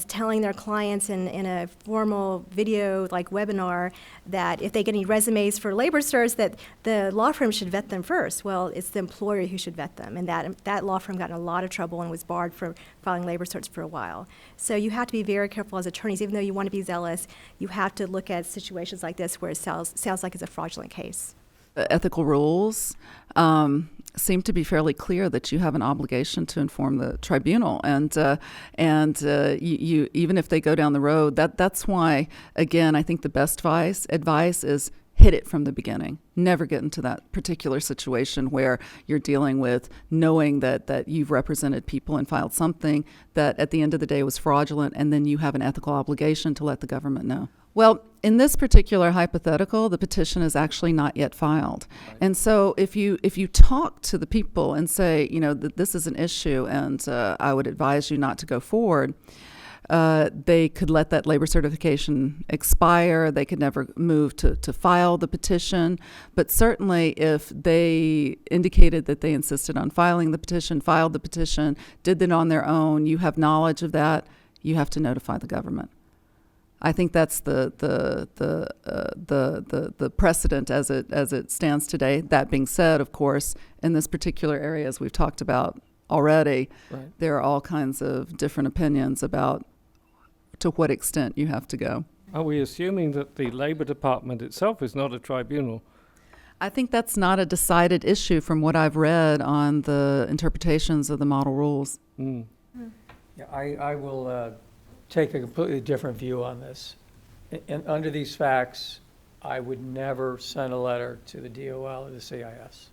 telling their clients in a formal video like webinar that if they get any resumes for labor certs, that the law firm should vet them first. Well, it's the employer who should vet them, and that law firm got in a lot of trouble and was barred from filing labor certs for a while. So you have to be very careful as attorneys. Even though you want to be zealous, you have to look at situations like this where it sounds like it's a fraudulent case.
Ethical rules seem to be fairly clear that you have an obligation to inform the tribunal, and you even if they go down the road, that's why, again, I think the best advice is hit it from the beginning. Never get into that particular situation where you're dealing with knowing that you've represented people and filed something that at the end of the day was fraudulent, and then you have an ethical obligation to let the government know. Well, in this particular hypothetical, the petition is actually not yet filed. Right. And so if you talk to the people and say, that this is an issue and I would advise you not to go forward, they could let that labor certification expire. They could never move to file the petition. But certainly if they indicated that they insisted on filing the petition, filed the petition, did it on their own, you have knowledge of that, you have to notify the government. I think that's the precedent as it stands today. That being said, of course, in this particular area, as we've talked about already, right, there are all kinds of different opinions about to what extent you have to go.
Are we assuming that the Labor Department itself is not a tribunal?
I think that's not a decided issue from what I've read on the interpretations of the model rules.
Yeah, I will take a completely different view on this. And under these facts, I would never send a letter to the DOL or the CIS.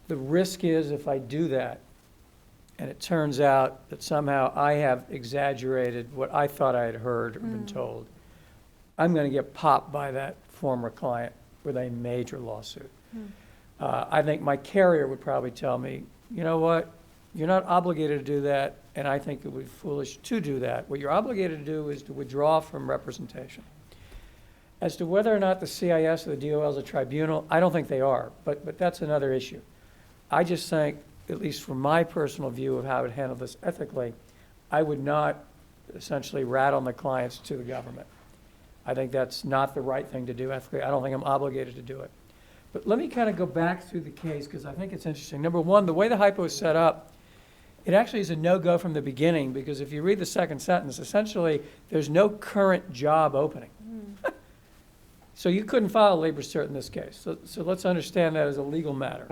The risk is if I do that, and it turns out that somehow I have exaggerated what I thought I had heard or been told, I'm going to get popped by that former client with a major lawsuit. I think my carrier would probably tell me, you know what, you're not obligated to do that, and I think it would be foolish to do that. What you're obligated to do is to withdraw from representation. As to whether or not the CIS or the DOL is a tribunal, I don't think they are, but that's another issue. I just think, at least from my personal view of how I would handle this ethically, I would not essentially rat on the clients to the government. I think that's not the right thing to do ethically. I don't think I'm obligated to do it. But let me kind of go back through the case, because I think it's interesting. Number one, the way the hypo is set up, it actually is a no-go from the beginning, because if you read the second sentence, essentially, there's no current job opening. So you couldn't file a labor cert in this case. So let's understand that as a legal matter.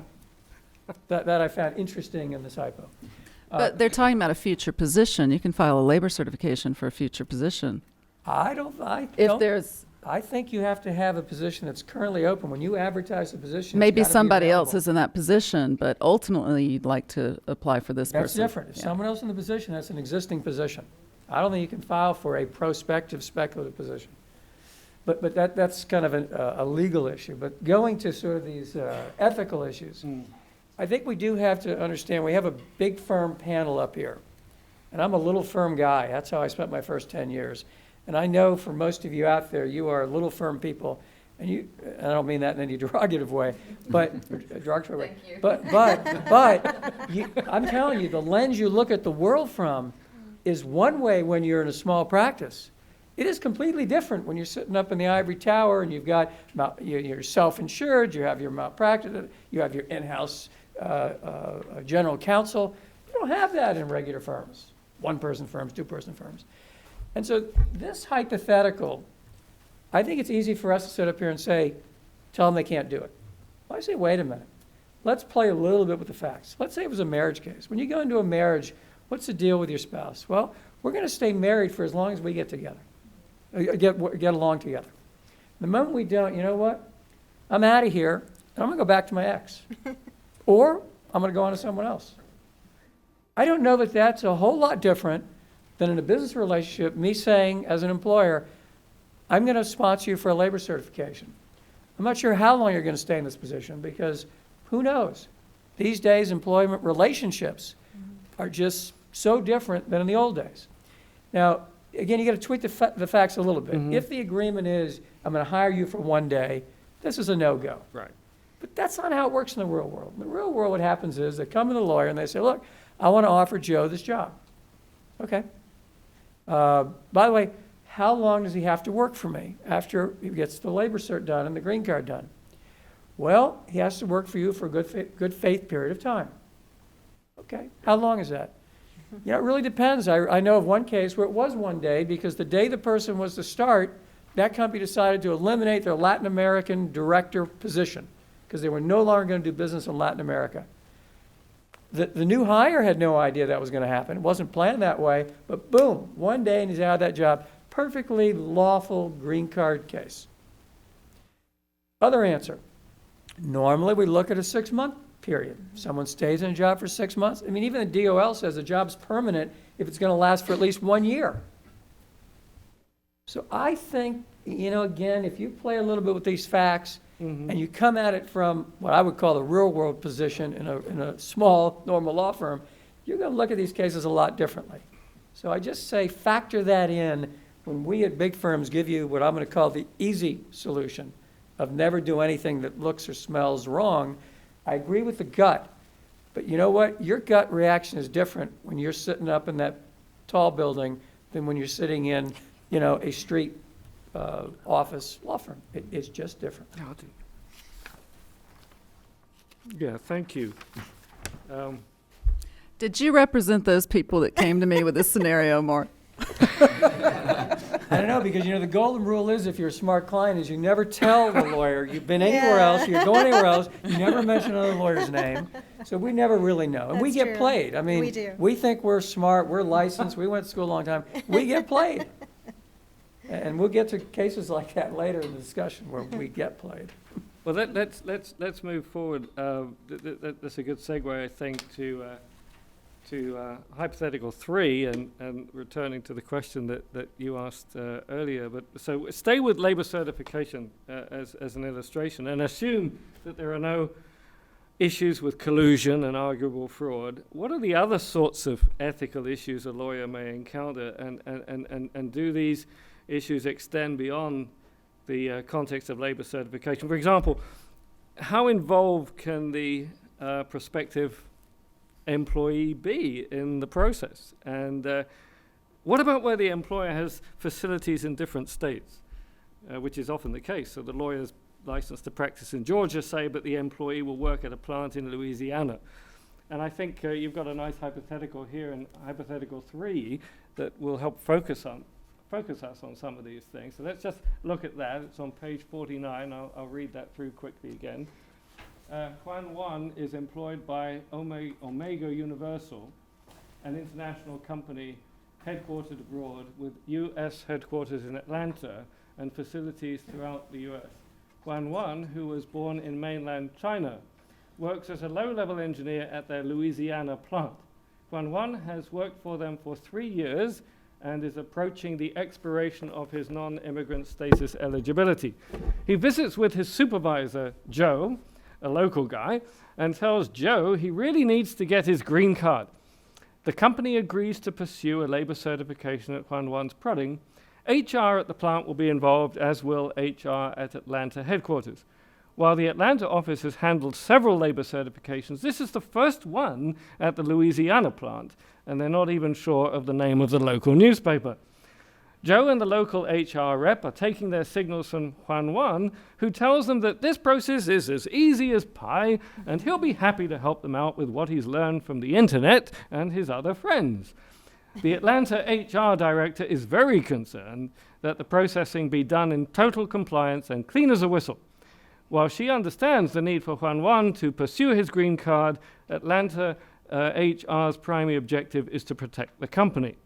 That I found interesting in this hypo.
But they're talking about a future position. You can file a labor certification for a future position. If there's,
I think you have to have a position that's currently open. When you advertise a position,
maybe
it's gotta be
somebody else
available.
is in that position, but ultimately you'd like to apply for this
That's
person.
different. If
Yeah.
someone else in the position, that's an existing position. I don't think you can file for a prospective speculative position. But that's kind of a legal issue. But going to sort of these ethical issues, I think we do have to understand, we have a big firm panel up here. And I'm a little firm guy. That's how I spent my first 10 years. And I know for most of you out there, you are little firm people. And I don't mean that in any derogative way, but, derogatory way. But I'm telling you, the lens you look at the world from is one way when you're in a small practice. It is completely different when you're sitting up in the ivory tower and you've got, you're self-insured, you have your malpractice, you have your in-house general counsel. You don't have that in regular firms, one-person firms, two-person firms. And so this hypothetical, I think it's easy for us to sit up here and say, tell them they can't do it. Well, I say, wait a minute. Let's play a little bit with the facts. Let's say it was a marriage case. When you go into a marriage, what's the deal with your spouse? Well, we're going to stay married for as long as we get together. Get along together. The moment we don't, you know what? I'm out of here, and I'm going to go back to my ex. Or I'm going to go on to someone else. I don't know that that's a whole lot different than in a business relationship, me saying as an employer, I'm going to sponsor you for a labor certification. I'm not sure how long you're going to stay in this position, because who knows? These days, employment relationships are just so different than in the old days. Now, again, you got to tweak the facts a little bit. If the agreement is, I'm going to hire you for one day, this is a no-go.
Right.
But that's not how it works in the real world. In the real world, what happens is they come to the lawyer and they say, look, I want to offer Joe this job. Okay. By the way, how long does he have to work for me after he gets the labor cert done and the green card done? Well, he has to work for you for a good faith period of time. Okay. How long is that? You know, it really depends. I know of one case where it was one day, because the day the person was to start, that company decided to eliminate their Latin American director position because they were no longer going to do business in Latin America. The new hire had no idea that was going to happen. It wasn't planned that way, but boom, one day and he's out of that job. Perfectly lawful green card case. Other answer. Normally we look at a 6-month period. Someone stays in a job for 6 months. I mean, even the DOL says the job's permanent if it's going to last for at least 1 year. So I think, you know, again, if you play a little bit with these facts and you come at it from what I would call the real world position in a small, normal law firm, you're going to look at these cases a lot differently. So I just say factor that in when we at big firms give you what I'm going to call the easy solution of never do anything that looks or smells wrong. I agree with the gut, but you know what? Your gut reaction is different when you're sitting up in that tall building than when you're sitting in, you know, a street office law firm. It's just different.
Yeah, thank you.
Did you represent those people that came to me with this scenario, Mark?
I don't know, because, you know, the golden rule is, if you're a smart client, is you never tell the lawyer you've been anywhere else, you're going anywhere else, you never mention another lawyer's name. So we never really know. And we
That's
get
true.
played. I mean,
We do.
we think we're smart, we're licensed, we went to school a long time. We get played. And we'll get to cases like that later in the discussion where we get played.
Well, let's move forward. That's a good segue, I think, to hypothetical 3 and returning to the question that you asked earlier. But so stay with labor certification as an illustration and assume that there are no issues with collusion and arguable fraud. What are the other sorts of ethical issues a lawyer may encounter, and do these issues extend beyond the context of labor certification. For example, how involved can the prospective employee be in the process? And what about where the employer has facilities in different states, which is often the case? So the lawyer's licensed to practice in Georgia, say, but the employee will work at a plant in Louisiana. And I think you've got a nice hypothetical here in hypothetical 3 that will help focus us on some of these things. So let's just look at that. It's on page 49. I'll read that through quickly again. Juan Juan is employed by Omega Universal, an international company headquartered abroad with U.S. headquarters in Atlanta and facilities throughout the U.S. Juan Juan, who was born in mainland China, works as a low-level engineer at their Louisiana plant. Juan Juan has worked for them for 3 years and is approaching the expiration of his non-immigrant status eligibility. He visits with his supervisor, Joe, a local guy, and tells Joe he really needs to get his green card. The company agrees to pursue a labor certification at Juan Juan's prodding. HR at the plant will be involved, as will HR at Atlanta headquarters. While the Atlanta office has handled several labor certifications, this is the first one at the Louisiana plant, and they're not even sure of the name of the local newspaper. Joe and the local HR rep are taking their signals from Juan Juan, who tells them that this process is as easy as pie, and he'll be happy to help them out with what he's learned from the internet and his other friends. The Atlanta HR director is very concerned that the processing be done in total compliance and clean as a whistle. While she understands the need for Juan Juan to pursue his green card, Atlanta HR's primary objective is to protect the company.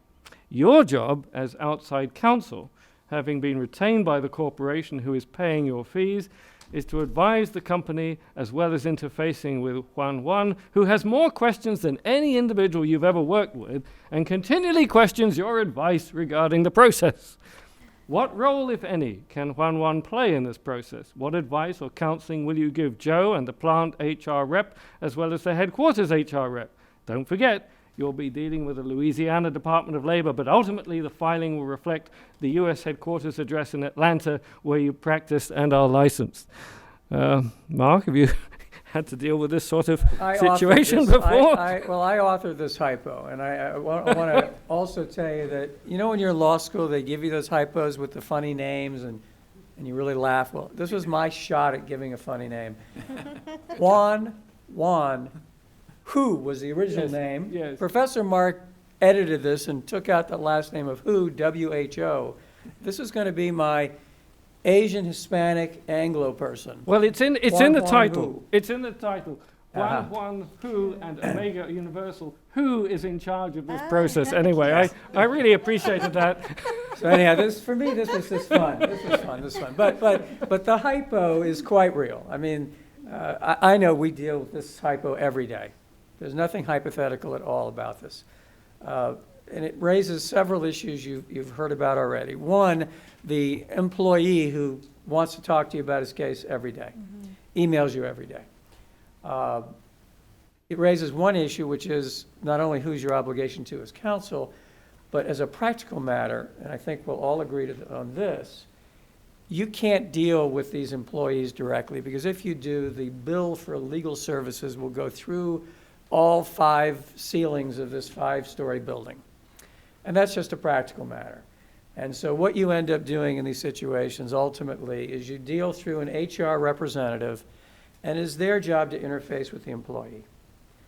Your job as outside counsel, having been retained by the corporation who is paying your fees, is to advise the company as well as interfacing with Juan Juan, who has more questions than any individual you've ever worked with and continually questions your advice regarding the process. What role, if any, can Juan Juan play in this process? What advice or counseling will you give Joe and the plant HR rep as well as the headquarters HR rep? Don't forget, you'll be dealing with the Louisiana Department of Labor, but ultimately the filing will reflect the U.S. headquarters address in Atlanta where you practice and are licensed. Mark, have you had to deal with this sort of situation before?
I authored this hypo, and I want to also tell you that, you know, when you're in law school, they give you those hypos with the funny names, and you really laugh. Well, this was my shot at giving a funny name. Juan, Who was the original name.
Yes.
Professor Mark edited this and took out the last name of Who, W-H-O. This is going to be my Asian, Hispanic, Anglo person.
Well, it's in the title.
Who.
It's in the title.
Uh-huh.
Juan Who and Omega Universal. Who is in charge of this process? Anyway, I really appreciated that.
So anyhow, this was just fun. This was fun. But the hypo is quite real. I mean, I know we deal with this hypo every day. There's nothing hypothetical at all about this. And it raises several issues you've heard about already. One, the employee who wants to talk to you about his case every day, emails you every day. It raises one issue, which is not only who's your obligation to as counsel, but as a practical matter, and I think we'll all agree on this, you can't deal with these employees directly, because if you do, the bill for legal services will go through all 5 ceilings of this 5-story building. And that's just a practical matter. And so what you end up doing in these situations ultimately is you deal through an HR representative, and it's their job to interface with the employee.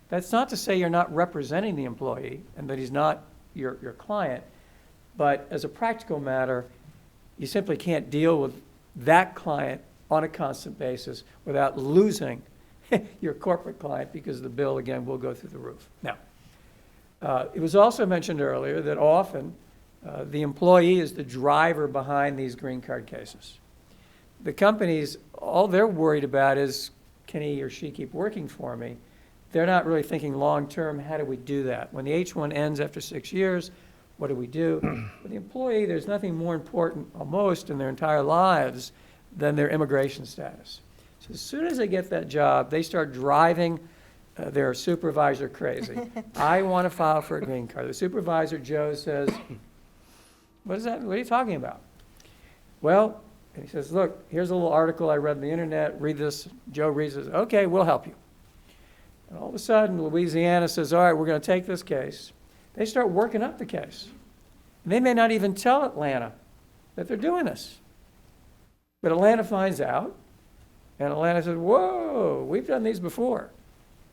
That's not to say you're not representing the employee and that he's not your client, but as a practical matter, you simply can't deal with that client on a constant basis without losing your corporate client, because the bill, again, will go through the roof. Now, it was also mentioned earlier that often the employee is the driver behind these green card cases. The companies, all they're worried about is, can he or she keep working for me? They're not really thinking long-term, how do we do that? When the H-1 ends after 6 years, what do we do? For the employee, there's nothing more important almost in their entire lives than their immigration status. So as soon as they get that job, they start driving their supervisor crazy. I want to file for a green card. The supervisor, Joe, says, what is that? What are you talking about? Well, And he says, look, here's a little article I read on the internet, read this. Joe reads it, okay, we'll help you. And all of a sudden, Louisiana says, all right, we're going to take this case. They start working up the case. And they may not even tell Atlanta that they're doing this. But Atlanta finds out, and Atlanta says, whoa, we've done these before.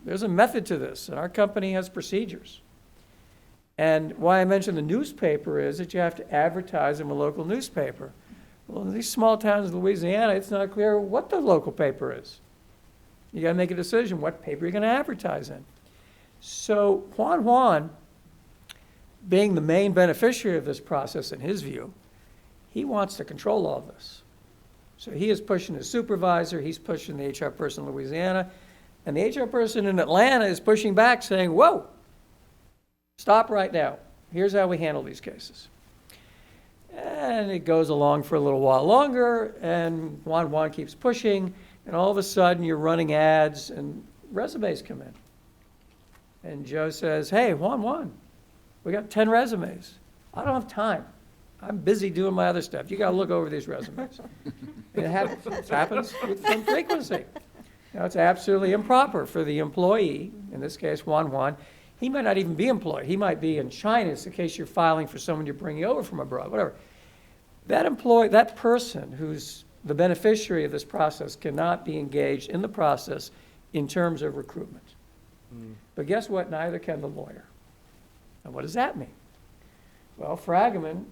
There's a method to this, and our company has procedures. And why I mentioned the newspaper is that you have to advertise in a local newspaper. Well, in these small towns in Louisiana, it's not clear what the local paper is. You got to make a decision what paper you're going to advertise in. So Juan, being the main beneficiary of this process in his view, he wants to control all this. So he is pushing his supervisor, he's pushing the HR person in Louisiana, and the HR person in Atlanta is pushing back saying, whoa, stop right now. Here's how we handle these cases. And it goes along for a little while longer, and Juan keeps pushing, and all of a sudden you're running ads and resumes come in. And Joe says, hey, Juan, we got 10 resumes. I don't have time. I'm busy doing my other stuff. You got to look over these resumes. And it happens with some frequency. Now, it's absolutely improper for the employee, in this case, Juan. He might not even be employed. He might be in China, in case you're filing for someone you're bringing over from abroad, whatever. That person who's the beneficiary of this process cannot be engaged in the process in terms of recruitment. But guess what? Neither can the lawyer. And what does that mean? Well, Fragman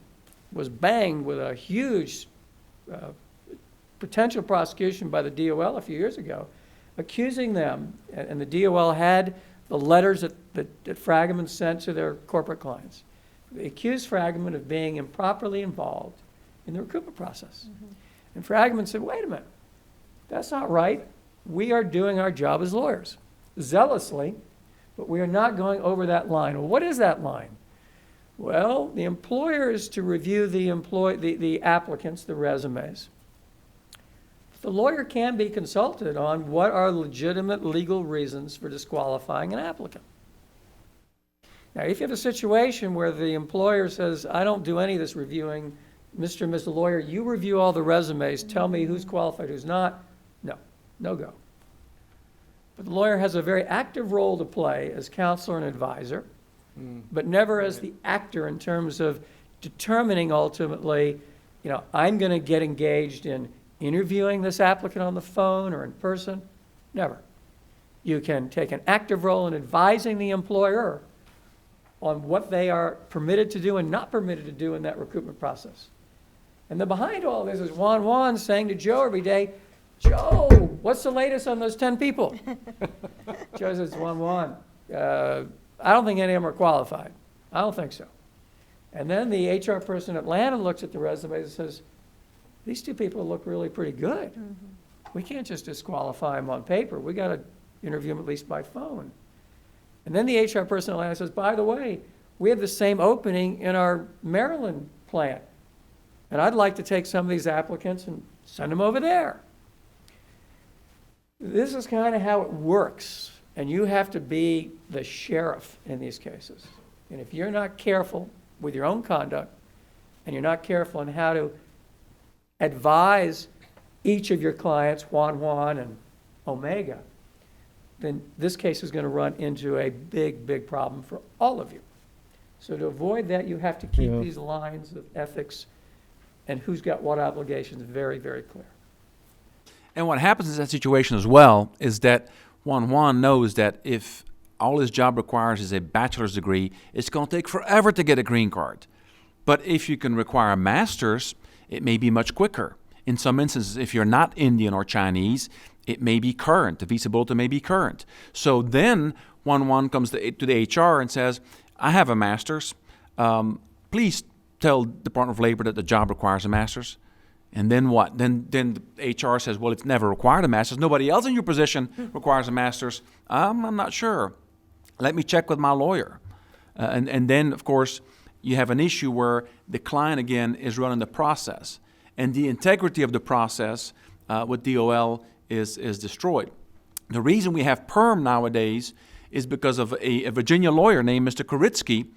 was banged with a huge potential prosecution by the DOL a few years ago, accusing them, and the DOL had the letters that Fragman sent to their corporate clients. They accused Fragman of being improperly involved in the recruitment process. And Fragman said, wait a minute, that's not right. We are doing our job as lawyers, zealously, but we are not going over that line. Well, what is that line? Well, the employer is to review the applicants, the resumes. The lawyer can be consulted on what are legitimate legal reasons for disqualifying an applicant. Now, if you have a situation where the employer says, I don't do any of this reviewing, Mr. and Ms. Lawyer, you review all the resumes, tell me who's qualified, who's not, no go. But the lawyer has a very active role to play as counselor and advisor, but never as the actor in terms of determining ultimately, I'm going to get engaged in interviewing this applicant on the phone or in person. Never. You can take an active role in advising the employer on what they are permitted to do and not permitted to do in that recruitment process. And then behind all this is Juan saying to Joe every day, Joe, what's the latest on those 10 people? Joe says, Juan, I don't think any of them are qualified. I don't think so. And then the HR person in Atlanta looks at the resumes and says, these 2 people look really pretty good. We can't just disqualify them on paper. We got to interview them at least by phone. And then the HR person in Atlanta says, by the way, we have the same opening in our Maryland plant. And I'd like to take some of these applicants and send them over there. This is kind of how it works. And you have to be the sheriff in these cases. And if you're not careful with your own conduct, and you're not careful on how to advise each of your clients, Juan and Omega, then this case is going to run into a big problem for all of you. So to avoid that, you have to keep these lines of ethics and who's got what obligations very, very clear.
And what happens in that situation as well is that Juan knows that if all his job requires is a bachelor's degree, it's going to take forever to get a green card. But if you can require a master's, it may be much quicker. In some instances, if you're not Indian or Chinese, it may be current. The visa bulletin may be current. So then Juan comes to the HR and says, I have a master's. Please tell Department of Labor that the job requires a master's. And then what? Then the HR says, well, it's never required a master's. Nobody else in your position requires a master's. I'm not sure. Let me check with my lawyer. And then, of course, you have an issue where the client, again, is running the process. And the integrity of the process with DOL is destroyed. The reason we have PERM nowadays is because of a Virginia lawyer named Mr. Koritsky,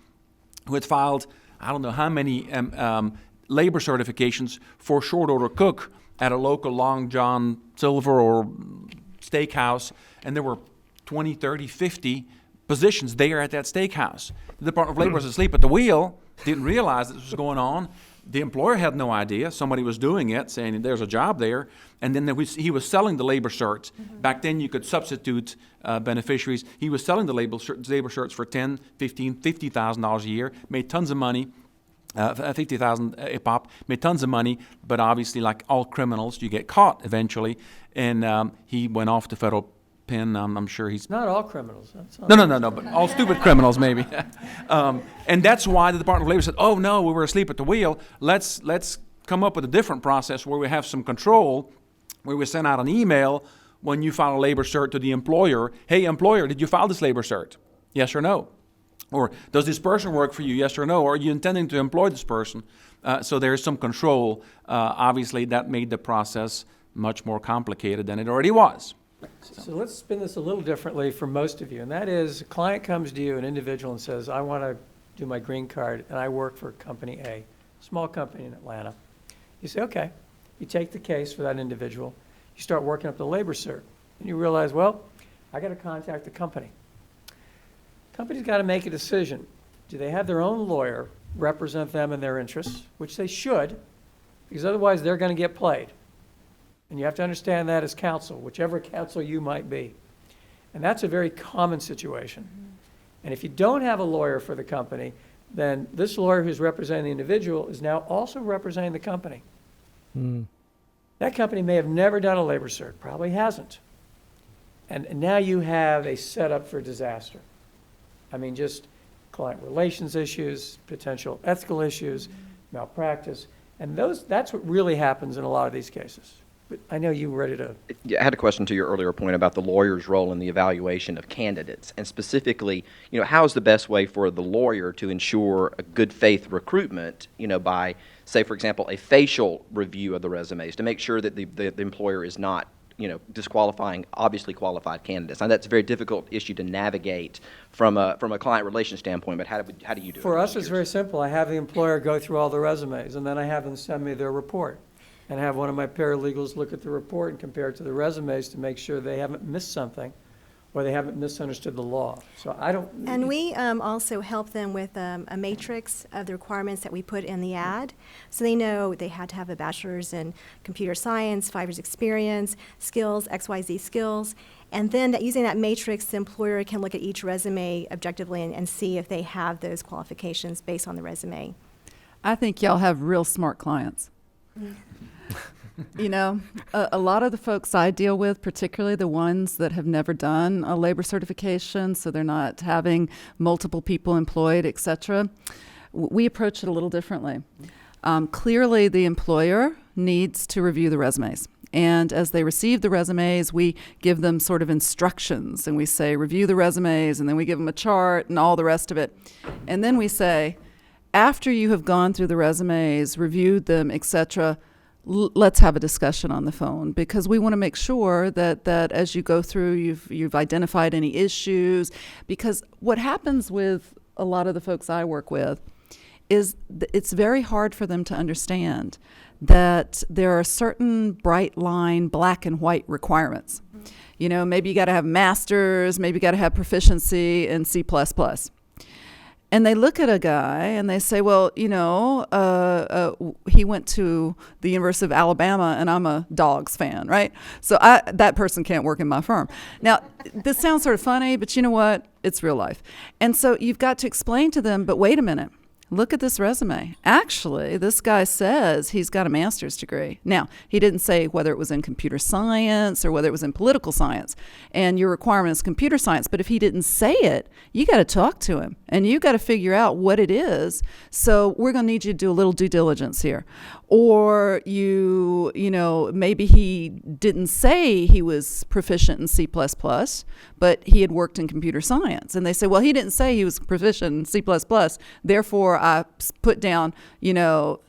who had filed, I don't know how many labor certifications for short order cook at a local Long John Silver or steakhouse, and there were 20, 30, 50 positions there at that steakhouse. The Department of Labor was asleep at the wheel, didn't realize this was going on. The employer had no idea. Somebody was doing it, saying there's a job there, and then he was selling the labor certs. Back then, you could substitute beneficiaries. He was selling the labor certs for $10,000, $15,000, $50,000 a year, made tons of money. 50,000 a pop, made tons of money, but obviously, like all criminals, you get caught eventually. And he went off to federal pen. I'm sure he's
Not all criminals. That's not
no, but all stupid criminals maybe. And that's why the Department of Labor said, "Oh no, we were asleep at the wheel. Let's come up with a different process where we have some control, where we send out an email when you file a labor cert to the employer. Hey, employer, did you file this labor cert? Yes or no? Or does this person work for you? Yes or no? Or are you intending to employ this person?" So there is some control. Obviously, that made the process much more complicated than it already was.
So let's spin this a little differently for most of you, and that is, a client comes to you, an individual, and says, I want to do my green card, and I work for company A, small company in Atlanta. You say, okay. You take the case for that individual. You start working up the labor cert, and you realize, well, I got to contact the company. Company's got to make a decision. Do they have their own lawyer represent them in their interests, which they should, because otherwise they're going to get played. And you have to understand that as counsel, whichever counsel you might be. And that's a very common situation. And if you don't have a lawyer for the company, then this lawyer who's representing the individual is now also representing the company. That company may have never done a labor cert, probably hasn't. And now you have a setup for disaster. I mean, just client relations issues, potential ethical issues, malpractice, and that's what really happens in a lot of these cases. But I know you were ready to...
Yeah, I had a question to your earlier point about the lawyer's role in the evaluation of candidates, and specifically, how is the best way for the lawyer to ensure a good faith recruitment, by, say, for example, a facial review of the resumes to make sure that the employer is not, disqualifying obviously qualified candidates. And that's a very difficult issue to navigate from a client relation standpoint, but how do you do it?
For us, it's very simple. I have the employer go through all the resumes, and then I have them send me their report. And have one of my paralegals look at the report and compare it to the resumes to make sure they haven't missed something or they haven't misunderstood the law. So I don't...
And we also help them with a matrix of the requirements that we put in the ad. So they know they had to have a bachelor's in computer science, 5 years experience, skills, XYZ skills. And then using that matrix, the employer can look at each resume objectively and see if they have those qualifications based on the resume.
I think y'all have real smart clients. A lot of the folks I deal with, particularly the ones that have never done a labor certification, so they're not having multiple people employed, et cetera, we approach it a little differently. Clearly, the employer needs to review the resumes. And as they receive the resumes, we give them sort of instructions, and we say, review the resumes, and then we give them a chart and all the rest of it. And then we say, after you have gone through the resumes, reviewed them, et cetera, let's have a discussion on the phone, because we want to make sure that as you go through, you've identified any issues. Because what happens with a lot of the folks I work with is it's very hard for them to understand that there are certain bright line black and white requirements. Maybe you got to have masters, maybe you got to have proficiency in C++. And they look at a guy and they say, well, he went to the University of Alabama and I'm a Dogs fan, right? So that person can't work in my firm. Now, this sounds sort of funny, but you know what? It's real life. And so you've got to explain to them, but wait a minute. Look at this resume. Actually, this guy says he's got a master's degree. Now, he didn't say whether it was in computer science or whether it was in political science, and your requirement is computer science. But if he didn't say it, you got to talk to him, and you got to figure out what it is. So we're going to need you to do a little due diligence here. Or maybe he didn't say he was proficient in C++, but he had worked in computer science. And they say, well, he didn't say he was proficient in C++, therefore I put down, no.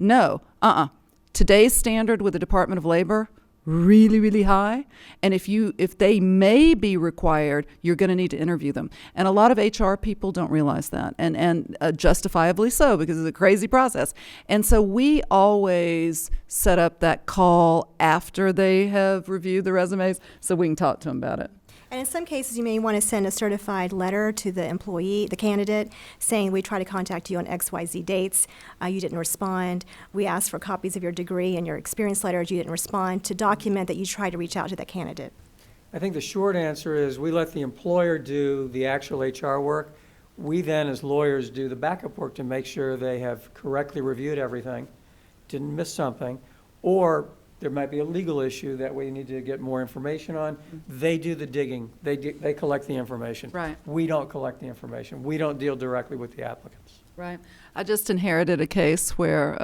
Today's standard with the Department of Labor, really, really high. And if they may be required, you're going to need to interview them. And a lot of HR people don't realize that, and justifiably so, because it's a crazy process. And so we always set up that call after they have reviewed the resumes so we can talk to them about it.
And in some cases, you may want to send a certified letter to the employee, the candidate, saying we tried to contact you on XYZ dates. You didn't respond. We asked for copies of your degree and your experience letters. You didn't respond, to document that you tried to reach out to that candidate.
I think the short answer is we let the employer do the actual HR work. We then, as lawyers, do the backup work to make sure they have correctly reviewed everything, didn't miss something, or there might be a legal issue that we need to get more information on. They do the digging. They collect the information.
Right.
We don't collect the information. We don't deal directly with the applicants.
Right. I just inherited a case where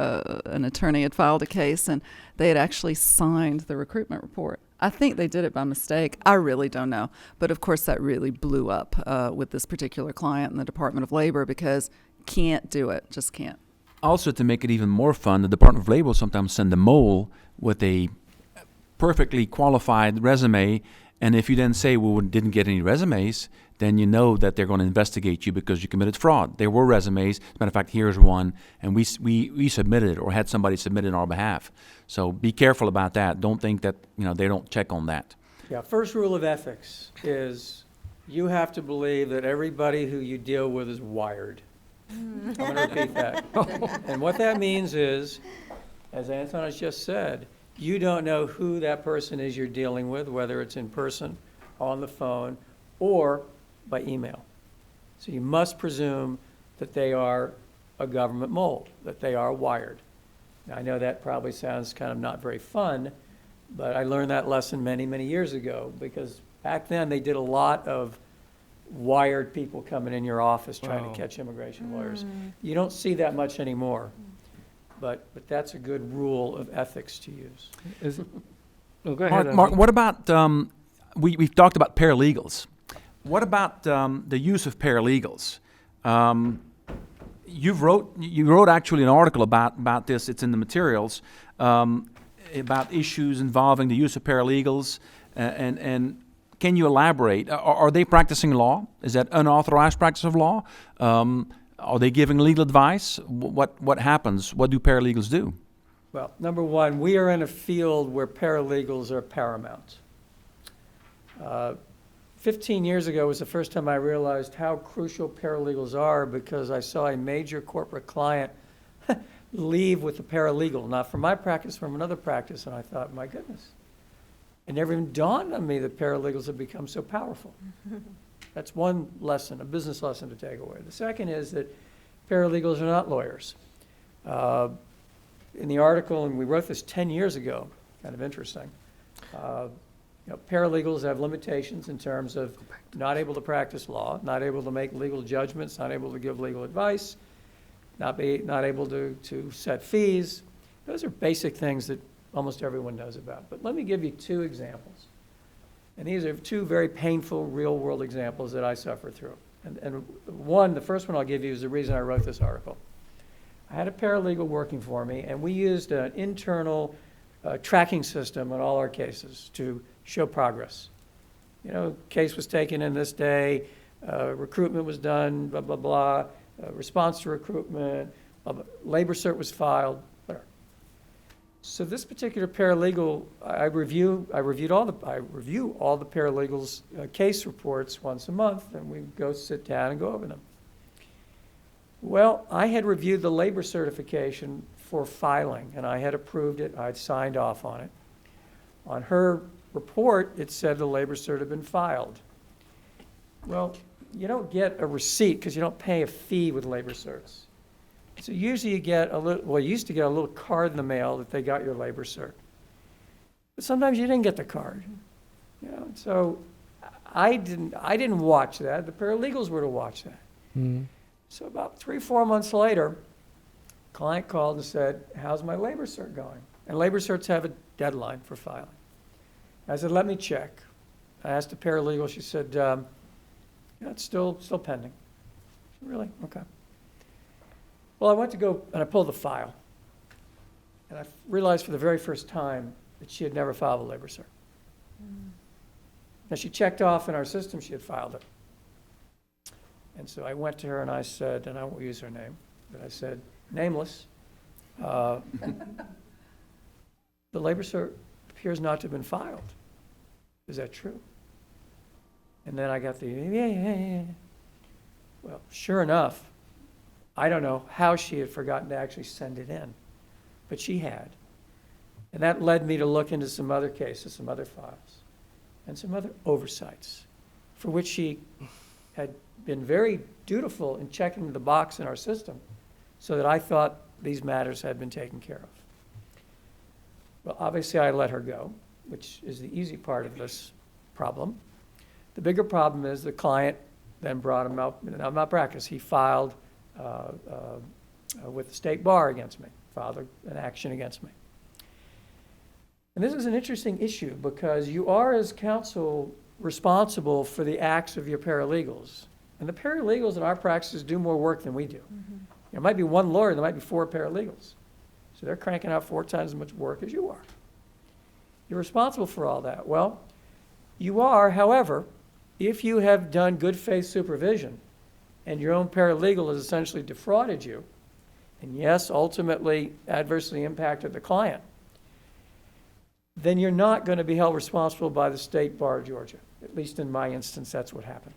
an attorney had filed a case and they had actually signed the recruitment report. I think they did it by mistake. I really don't know. But of course, that really blew up with this particular client in the Department of Labor, because can't do it, just can't.
Also, to make it even more fun, the Department of Labor will sometimes send a mole with a perfectly qualified resume, and if you then say, well, we didn't get any resumes, then you know that they're going to investigate you because you committed fraud. There were resumes. As a matter of fact, here's one, and we submitted it or had somebody submit it on our behalf. So be careful about that. Don't think that they don't check on that.
Yeah, first rule of ethics is you have to believe that everybody who you deal with is wired. I'm going to repeat that. And what that means is, as Anton has just said, you don't know who that person is you're dealing with, whether it's in person, on the phone, or by email. So you must presume that they are a government mole, that they are wired. Now, I know that probably sounds kind of not very fun, but I learned that lesson many, many years ago, because back then they did a lot of wired people coming in your office trying to catch immigration lawyers. You don't see that much anymore, but that's a good rule of ethics to use.
Is it? Oh, go ahead.
Mark, what about, we've talked about paralegals. What about the use of paralegals? You wrote actually an article about this. It's in the materials, about issues involving the use of paralegals, and can you elaborate? Are they practicing law? Is that unauthorized practice of law? Are they giving legal advice? What happens? What do paralegals do?
Well, number one, we are in a field where paralegals are paramount. 15 years ago was the first time I realized how crucial paralegals are, because I saw a major corporate client leave with a paralegal, not from my practice, from another practice, and I thought, my goodness. It never even dawned on me that paralegals have become so powerful. That's one lesson, a business lesson to take away. The second is that paralegals are not lawyers. In the article, and we wrote this 10 years ago, kind of interesting, paralegals have limitations in terms of not able to practice law, not able to make legal judgments, not able to give legal advice, not able to set fees. Those are basic things that almost everyone knows about. But let me give you two examples. And these are two very painful real-world examples that I suffered through. And the first one I'll give you is the reason I wrote this article. I had a paralegal working for me, and we used an internal tracking system on all our cases to show progress. Case was taken in this day, recruitment was done, blah, blah, blah, response to recruitment, blah, blah, labor cert was filed, whatever. So this particular paralegal, I review all the paralegals' case reports once a month, and we go sit down and go over them. Well, I had reviewed the labor certification for filing, and I had approved it. I'd signed off on it. On her report, it said the labor cert had been filed. Well, you don't get a receipt because you don't pay a fee with labor certs. So usually you get you used to get a little card in the mail that they got your labor cert. But sometimes you didn't get the card. So I didn't watch that. The paralegals were to watch that.
Mm-hmm.
So about 3-4 months later, client called and said, how's my labor cert going? And labor certs have a deadline for filing. I said, let me check. I asked the paralegal. She said, it's still pending. I said, really? Okay. Well, I went to go and I pulled the file. And I realized for the very first time that she had never filed a labor cert. Now, she checked off in our system she had filed it. And so I went to her and I said, and I won't use her name, but I said, nameless, the labor cert appears not to have been filed. Is that true? And then I got the, yeah. Well, sure enough, I don't know how she had forgotten to actually send it in, but she had. And that led me to look into some other cases, some other files, and some other oversights, for which she had been very dutiful in checking the box in our system, so that I thought these matters had been taken care of. Well, obviously I let her go, which is the easy part of this problem. The bigger problem is the client then brought him out in malpractice. He filed with the state bar against me, filed an action against me. And this is an interesting issue because you are, as counsel, responsible for the acts of your paralegals. And the paralegals in our practices do more work than we do. There might be one lawyer, there might be 4 paralegals. So they're cranking out 4 times as much work as you are. You're responsible for all that. Well, you are, however, if you have done good faith supervision and your own paralegal has essentially defrauded you, and yes, ultimately adversely impacted the client, then you're not going to be held responsible by the State Bar of Georgia. At least in my instance, that's what happened.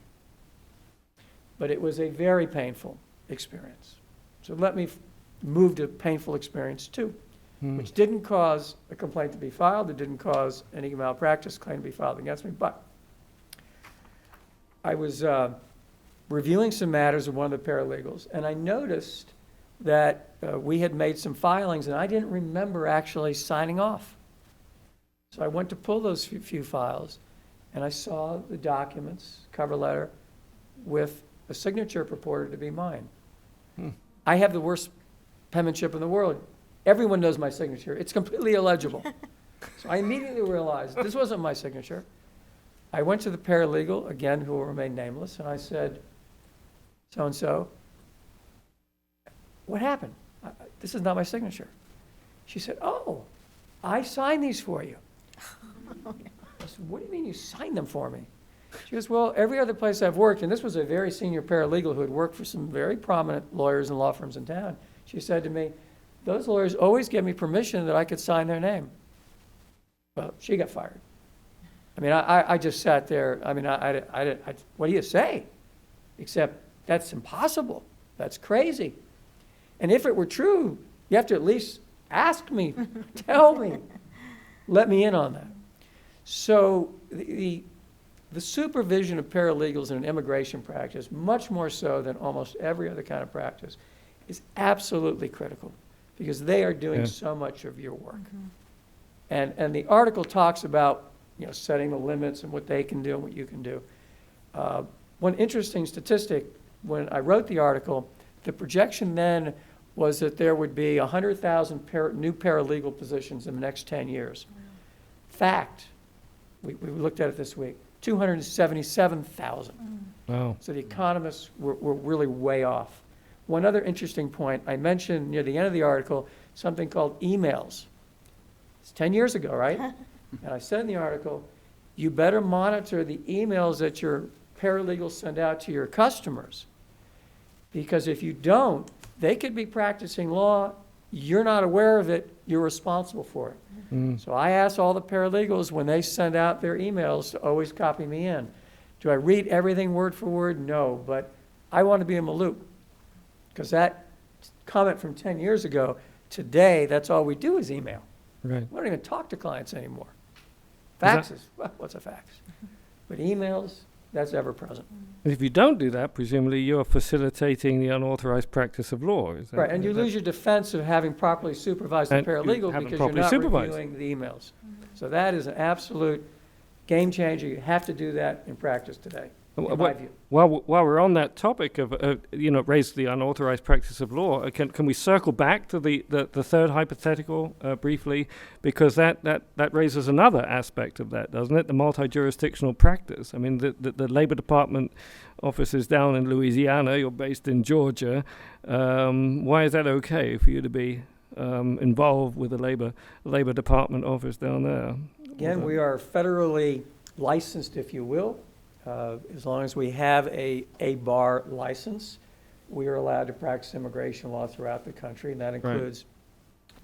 But it was a very painful experience. So let me move to painful experience 2, which didn't cause a complaint to be filed. It didn't cause any malpractice claim to be filed against me. But I was reviewing some matters of one of the paralegals, and I noticed that we had made some filings, and I didn't remember actually signing off. So I went to pull those few files, and I saw the documents, cover letter, with a signature purported to be mine. I have the worst penmanship in the world. Everyone knows my signature. It's completely illegible. So I immediately realized this wasn't my signature. I went to the paralegal, again, who will remain nameless, and I said, so-and-so, what happened? This is not my signature. She said, oh, I signed these for you. I said, what do you mean you signed them for me? She goes, well, every other place I've worked, and this was a very senior paralegal who had worked for some very prominent lawyers and law firms in town. She said to me, those lawyers always give me permission that I could sign their name. Well, she got fired. I mean, I just sat there. I mean, what do you say? Except that's impossible. That's crazy. And if it were true, you have to at least ask me, tell me, let me in on that. So the supervision of paralegals in an immigration practice, much more so than almost every other kind of practice, is absolutely critical because they are doing so much of your work. And the article talks about, setting the limits and what they can do and what you can do. One interesting statistic, when I wrote the article, the projection then was that there would be 100,000 new paralegal positions in the next 10 years. Fact, we looked at it this week, 277,000.
Wow.
So the economists were really way off. One other interesting point, I mentioned near the end of the article something called emails. It's 10 years ago, right? And I said in the article, you better monitor the emails that your paralegals send out to your customers. Because if you don't, they could be practicing law, you're not aware of it, you're responsible for it. So I ask all the paralegals when they send out their emails to always copy me in. Do I read everything word for word? No, but I want to be in the loop. Because that comment from 10 years ago, today, that's all we do is email.
Right.
We don't even talk to clients anymore. Faxes, well, what's a fax? But emails, that's ever present.
And if you don't do that, presumably you're facilitating the unauthorized practice of law. Is that,
Right, and you lose your defense of having properly supervised the
And you
paralegal
haven't
because you're
properly
not
supervised.
reviewing the emails. So that is an absolute game changer. You have to do that in practice today, in my view.
While we're on that topic of, raise the unauthorized practice of law, can we circle back to the third hypothetical briefly? Because that raises another aspect of that, doesn't it? The multi-jurisdictional practice. I mean, the Labor Department office is down in Louisiana. You're based in Georgia. Why is that okay for you to be involved with the Labor Department office down there.
Again, we are federally licensed, if you will. As long as we have a bar license, we are allowed to practice immigration law throughout the country, and that includes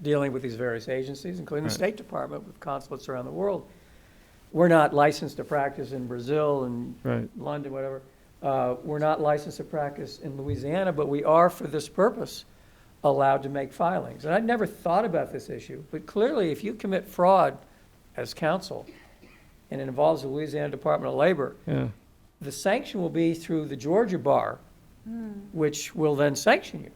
dealing with these various agencies, including the State Department with consulates around the world. We're not licensed to practice in Brazil and London, whatever. We're not licensed to practice in Louisiana, but we are, for this purpose, allowed to make filings. And I'd never thought about this issue, but clearly if you commit fraud as counsel, and it involves the Louisiana Department of Labor, the sanction will be through the Georgia bar, which will then sanction you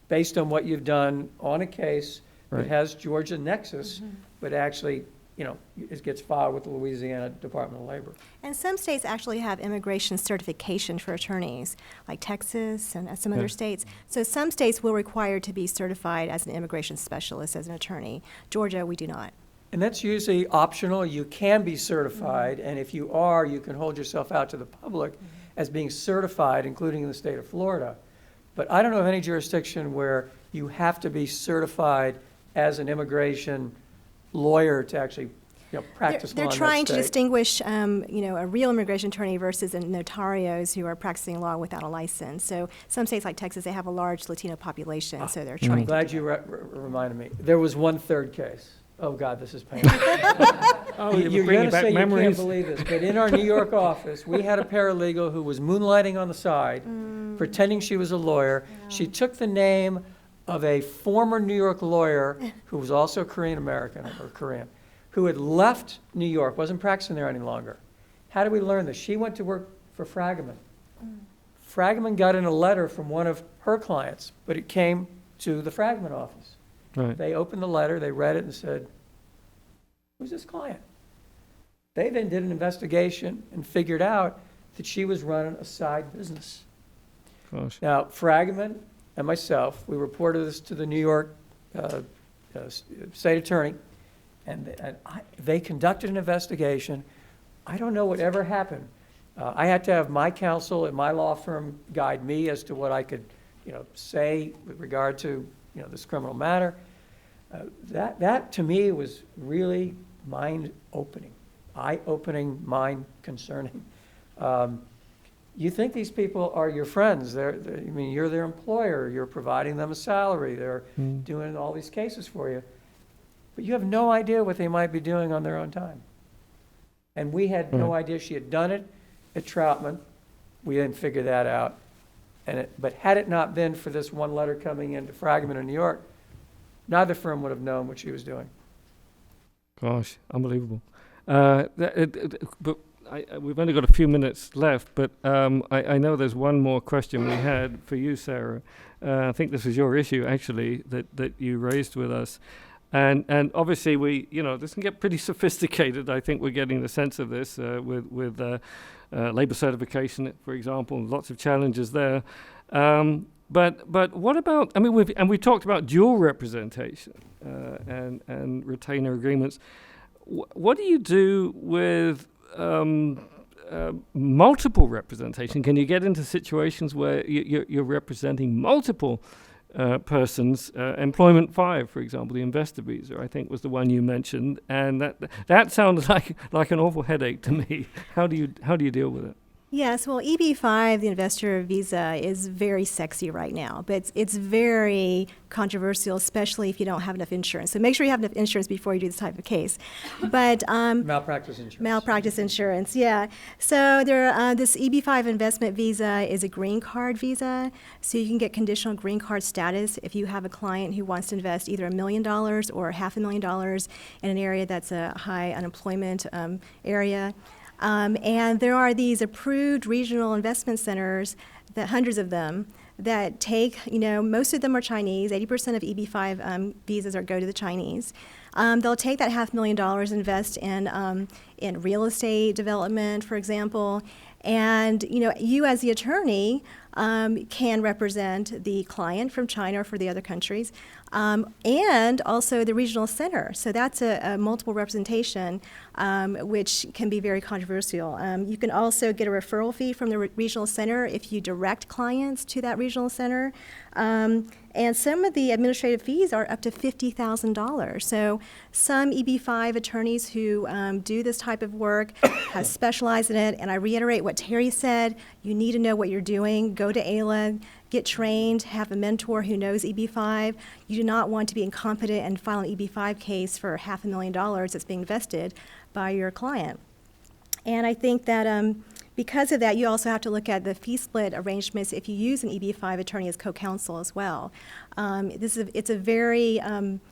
based on what you've done on a case that has Georgia nexus, but actually, it gets filed with the Louisiana Department of Labor.
And some states actually have immigration certification for attorneys, like Texas and some other states. So some states will require to be certified as an immigration specialist, as an attorney. Georgia, we do not.
And that's usually optional. You can be certified, and if you are, you can hold yourself out to the public as being certified, including in the state of Florida. But I don't know of any jurisdiction where you have to be certified as an immigration lawyer to actually practice law
They're
in that
trying to
state.
distinguish, a real immigration attorney versus notarios who are practicing law without a license. So some states like Texas, they have a large Latino population, so they're trying
I'm glad
to.
you reminded me. There was one third case. Oh, God, this is painful. You're going to say you can't believe this, but in our New York office, we had a paralegal who was moonlighting on the side, pretending she was a lawyer. She took the name of a former New York lawyer who was also Korean-American or Korean, who had left New York, wasn't practicing there any longer. How did we learn this? She went to work for Fragaman. Fragaman got in a letter from one of her clients, but it came to the Fragaman office. They opened the letter, they read it and said, who's this client? They then did an investigation and figured out that she was running a side business. Now, Fragaman and myself, we reported this to the New York state attorney, and they conducted an investigation. I don't know whatever happened. I had to have my counsel at my law firm guide me as to what I could, say with regard to, this criminal matter. That to me was really mind-opening, eye-opening, mind-concerning. You think these people are your friends. You're their employer. You're providing them a salary. They're doing all these cases for you. But you have no idea what they might be doing on their own time. And we had no idea she had done it at Troutman. We didn't figure that out. But had it not been for this one letter coming into Fragaman in New York, neither firm would have known what she was doing.
Gosh, unbelievable. But we've only got a few minutes left, but I know there's one more question we had for you, Sarah. I think this was your issue, actually, that you raised with us. And obviously, this can get pretty sophisticated. I think we're getting the sense of this with labor certification, for example, lots of challenges there. But what about? We talked about dual representation and retainer agreements. What do you do with multiple representation? Can you get into situations where you're representing multiple persons? Employment 5, for example, the investor visa, I think was the one you mentioned, and that sounded like an awful headache to me. How do you deal with it?
Yes, well, EB-5, the investor visa, is very sexy right now, but it's very controversial, especially if you don't have enough insurance. So make sure you have enough insurance before you do this type of case. But
Malpractice insurance.
Malpractice insurance, yeah. So this EB-5 investment visa is a green card visa, so you can get conditional green card status if you have a client who wants to invest either $1 million or $500,000 in an area that's a high unemployment area. And there are these approved regional investment centers, hundreds of them, that take, most of them are Chinese. 80% of EB-5 visas go to the Chinese. They'll take that $500,000, invest in real estate development, for example, and you as the attorney can represent the client from China or for the other countries, and also the regional center. So that's a multiple representation, which can be very controversial. You can also get a referral fee from the regional center if you direct clients to that regional center. And some of the administrative fees are up to $50,000. So some EB-5 attorneys who do this type of work have specialized in it. And I reiterate what Terri said, you need to know what you're doing. Go to AILA, get trained, have a mentor who knows EB-5. You do not want to be incompetent and file an EB-5 case for $500,000 that's being invested by your client. And I think that because of that, you also have to look at the fee split arrangements if you use an EB-5 attorney as co-counsel as well. It's a very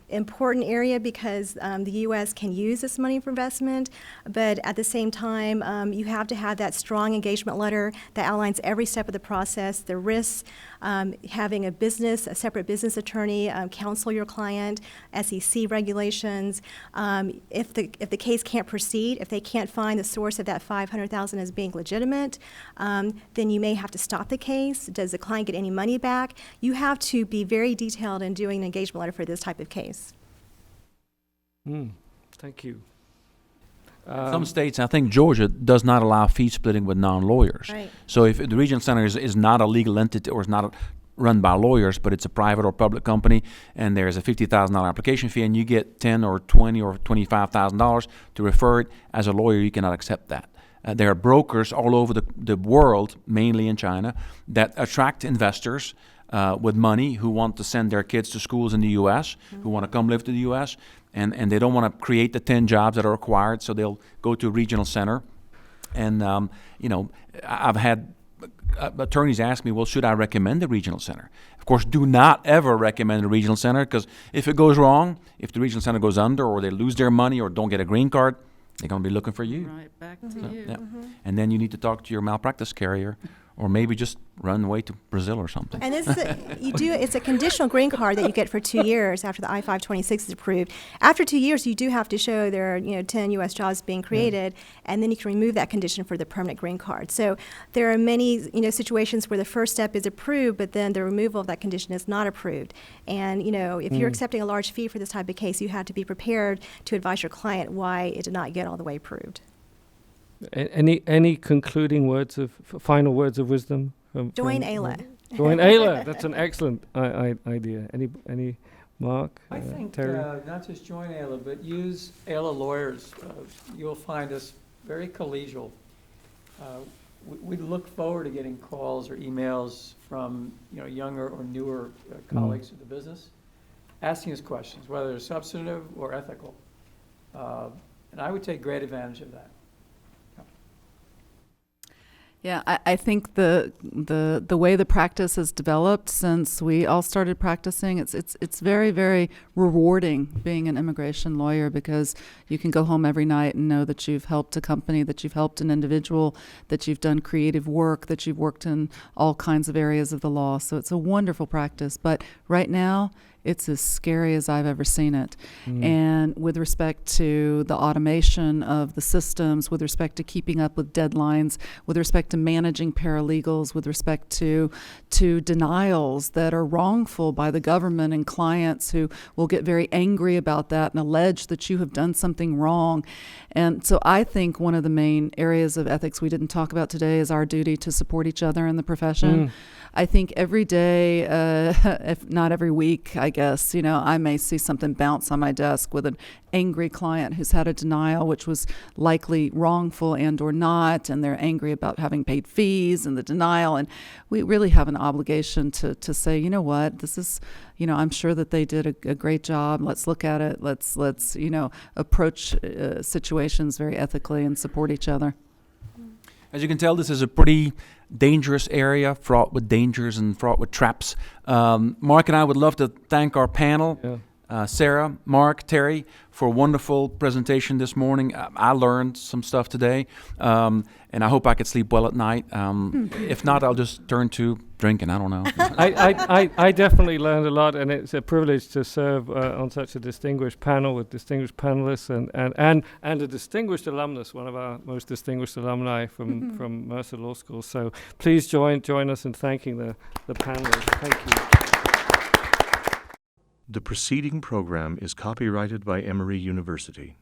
important area because the U.S. can use this money for investment, but at the same time, you have to have that strong engagement letter that outlines every step of the process, the risks, having a separate business attorney counsel your client, SEC regulations. If the case can't proceed, if they can't find the source of that $500,000 as being legitimate, then you may have to stop the case. Does the client get any money back? You have to be very detailed in doing an engagement letter for this type of case.
Thank you.
Some states, I think Georgia, does not allow fee splitting with non-lawyers.
Right.
So if the regional center is not a legal entity or is not run by lawyers, but it's a private or public company, and there's a $50,000 application fee, and you get $10,000 or $20,000 or $25,000 to refer it, as a lawyer, you cannot accept that. There are brokers all over the world, mainly in China, that attract investors with money who want to send their kids to schools in the U.S., who want to come live to the U.S., and they don't want to create the 10 jobs that are required, so they'll go to a regional center. And, I've had attorneys ask me, well, should I recommend the regional center? Of course, do not ever recommend a regional center, because if it goes wrong, if the regional center goes under or they lose their money or don't get a green card, they're going to be looking for you.
Right, back to you.
Yeah. And then you need to talk to your malpractice carrier, or maybe just run away to Brazil or something.
And it's a conditional green card that you get for 2 years after the I-526 is approved. After 2 years, you do have to show there are 10 U.S. jobs being created, and then you can remove that condition for the permanent green card. So there are many situations where the first step is approved, but then the removal of that condition is not approved. And if you're accepting a large fee for this type of case, you have to be prepared to advise your client why it did not get all the way approved.
Any concluding final words of wisdom?
Join AILA.
Join AILA. That's an excellent idea. Any Mark?
I think
Terri?
not just join AILA, but use AILA lawyers. You'll find us very collegial. We look forward to getting calls or emails from younger or newer colleagues of the business, asking us questions, whether they're substantive or ethical. And I would take great advantage of that.
Yeah, I think the way the practice has developed since we all started practicing, it's very, very rewarding being an immigration lawyer, because you can go home every night and know that you've helped a company, that you've helped an individual, that you've done creative work, that you've worked in all kinds of areas of the law. So it's a wonderful practice. But right now, it's as scary as I've ever seen it. And with respect to the automation of the systems, with respect to keeping up with deadlines, with respect to managing paralegals, with respect to denials that are wrongful by the government and clients who will get very angry about that and allege that you have done something wrong. And so I think one of the main areas of ethics we didn't talk about today is our duty to support each other in the profession. I think every day, if not every week, I guess, I may see something bounce on my desk with an angry client who's had a denial which was likely wrongful and or not, and they're angry about having paid fees and the denial. And we really have an obligation to say, you know what, this is, I'm sure that they did a great job. Let's look at it. Let's approach situations very ethically and support each other.
As you can tell, this is a pretty dangerous area, fraught with dangers and fraught with traps. Mark and I would love to thank our panel, Sarah, Mark, Terri, for a wonderful presentation this morning. I learned some stuff today, and I hope I could sleep well at night. If not, I'll just turn to drinking. I don't know.
I definitely learned a lot, and it's a privilege to serve on such a distinguished panel with distinguished panelists and a distinguished alumnus, one of our most distinguished alumni from Mercer Law School. So please join us in thanking the panelists. Thank you.
The preceding program is copyrighted by Emory University.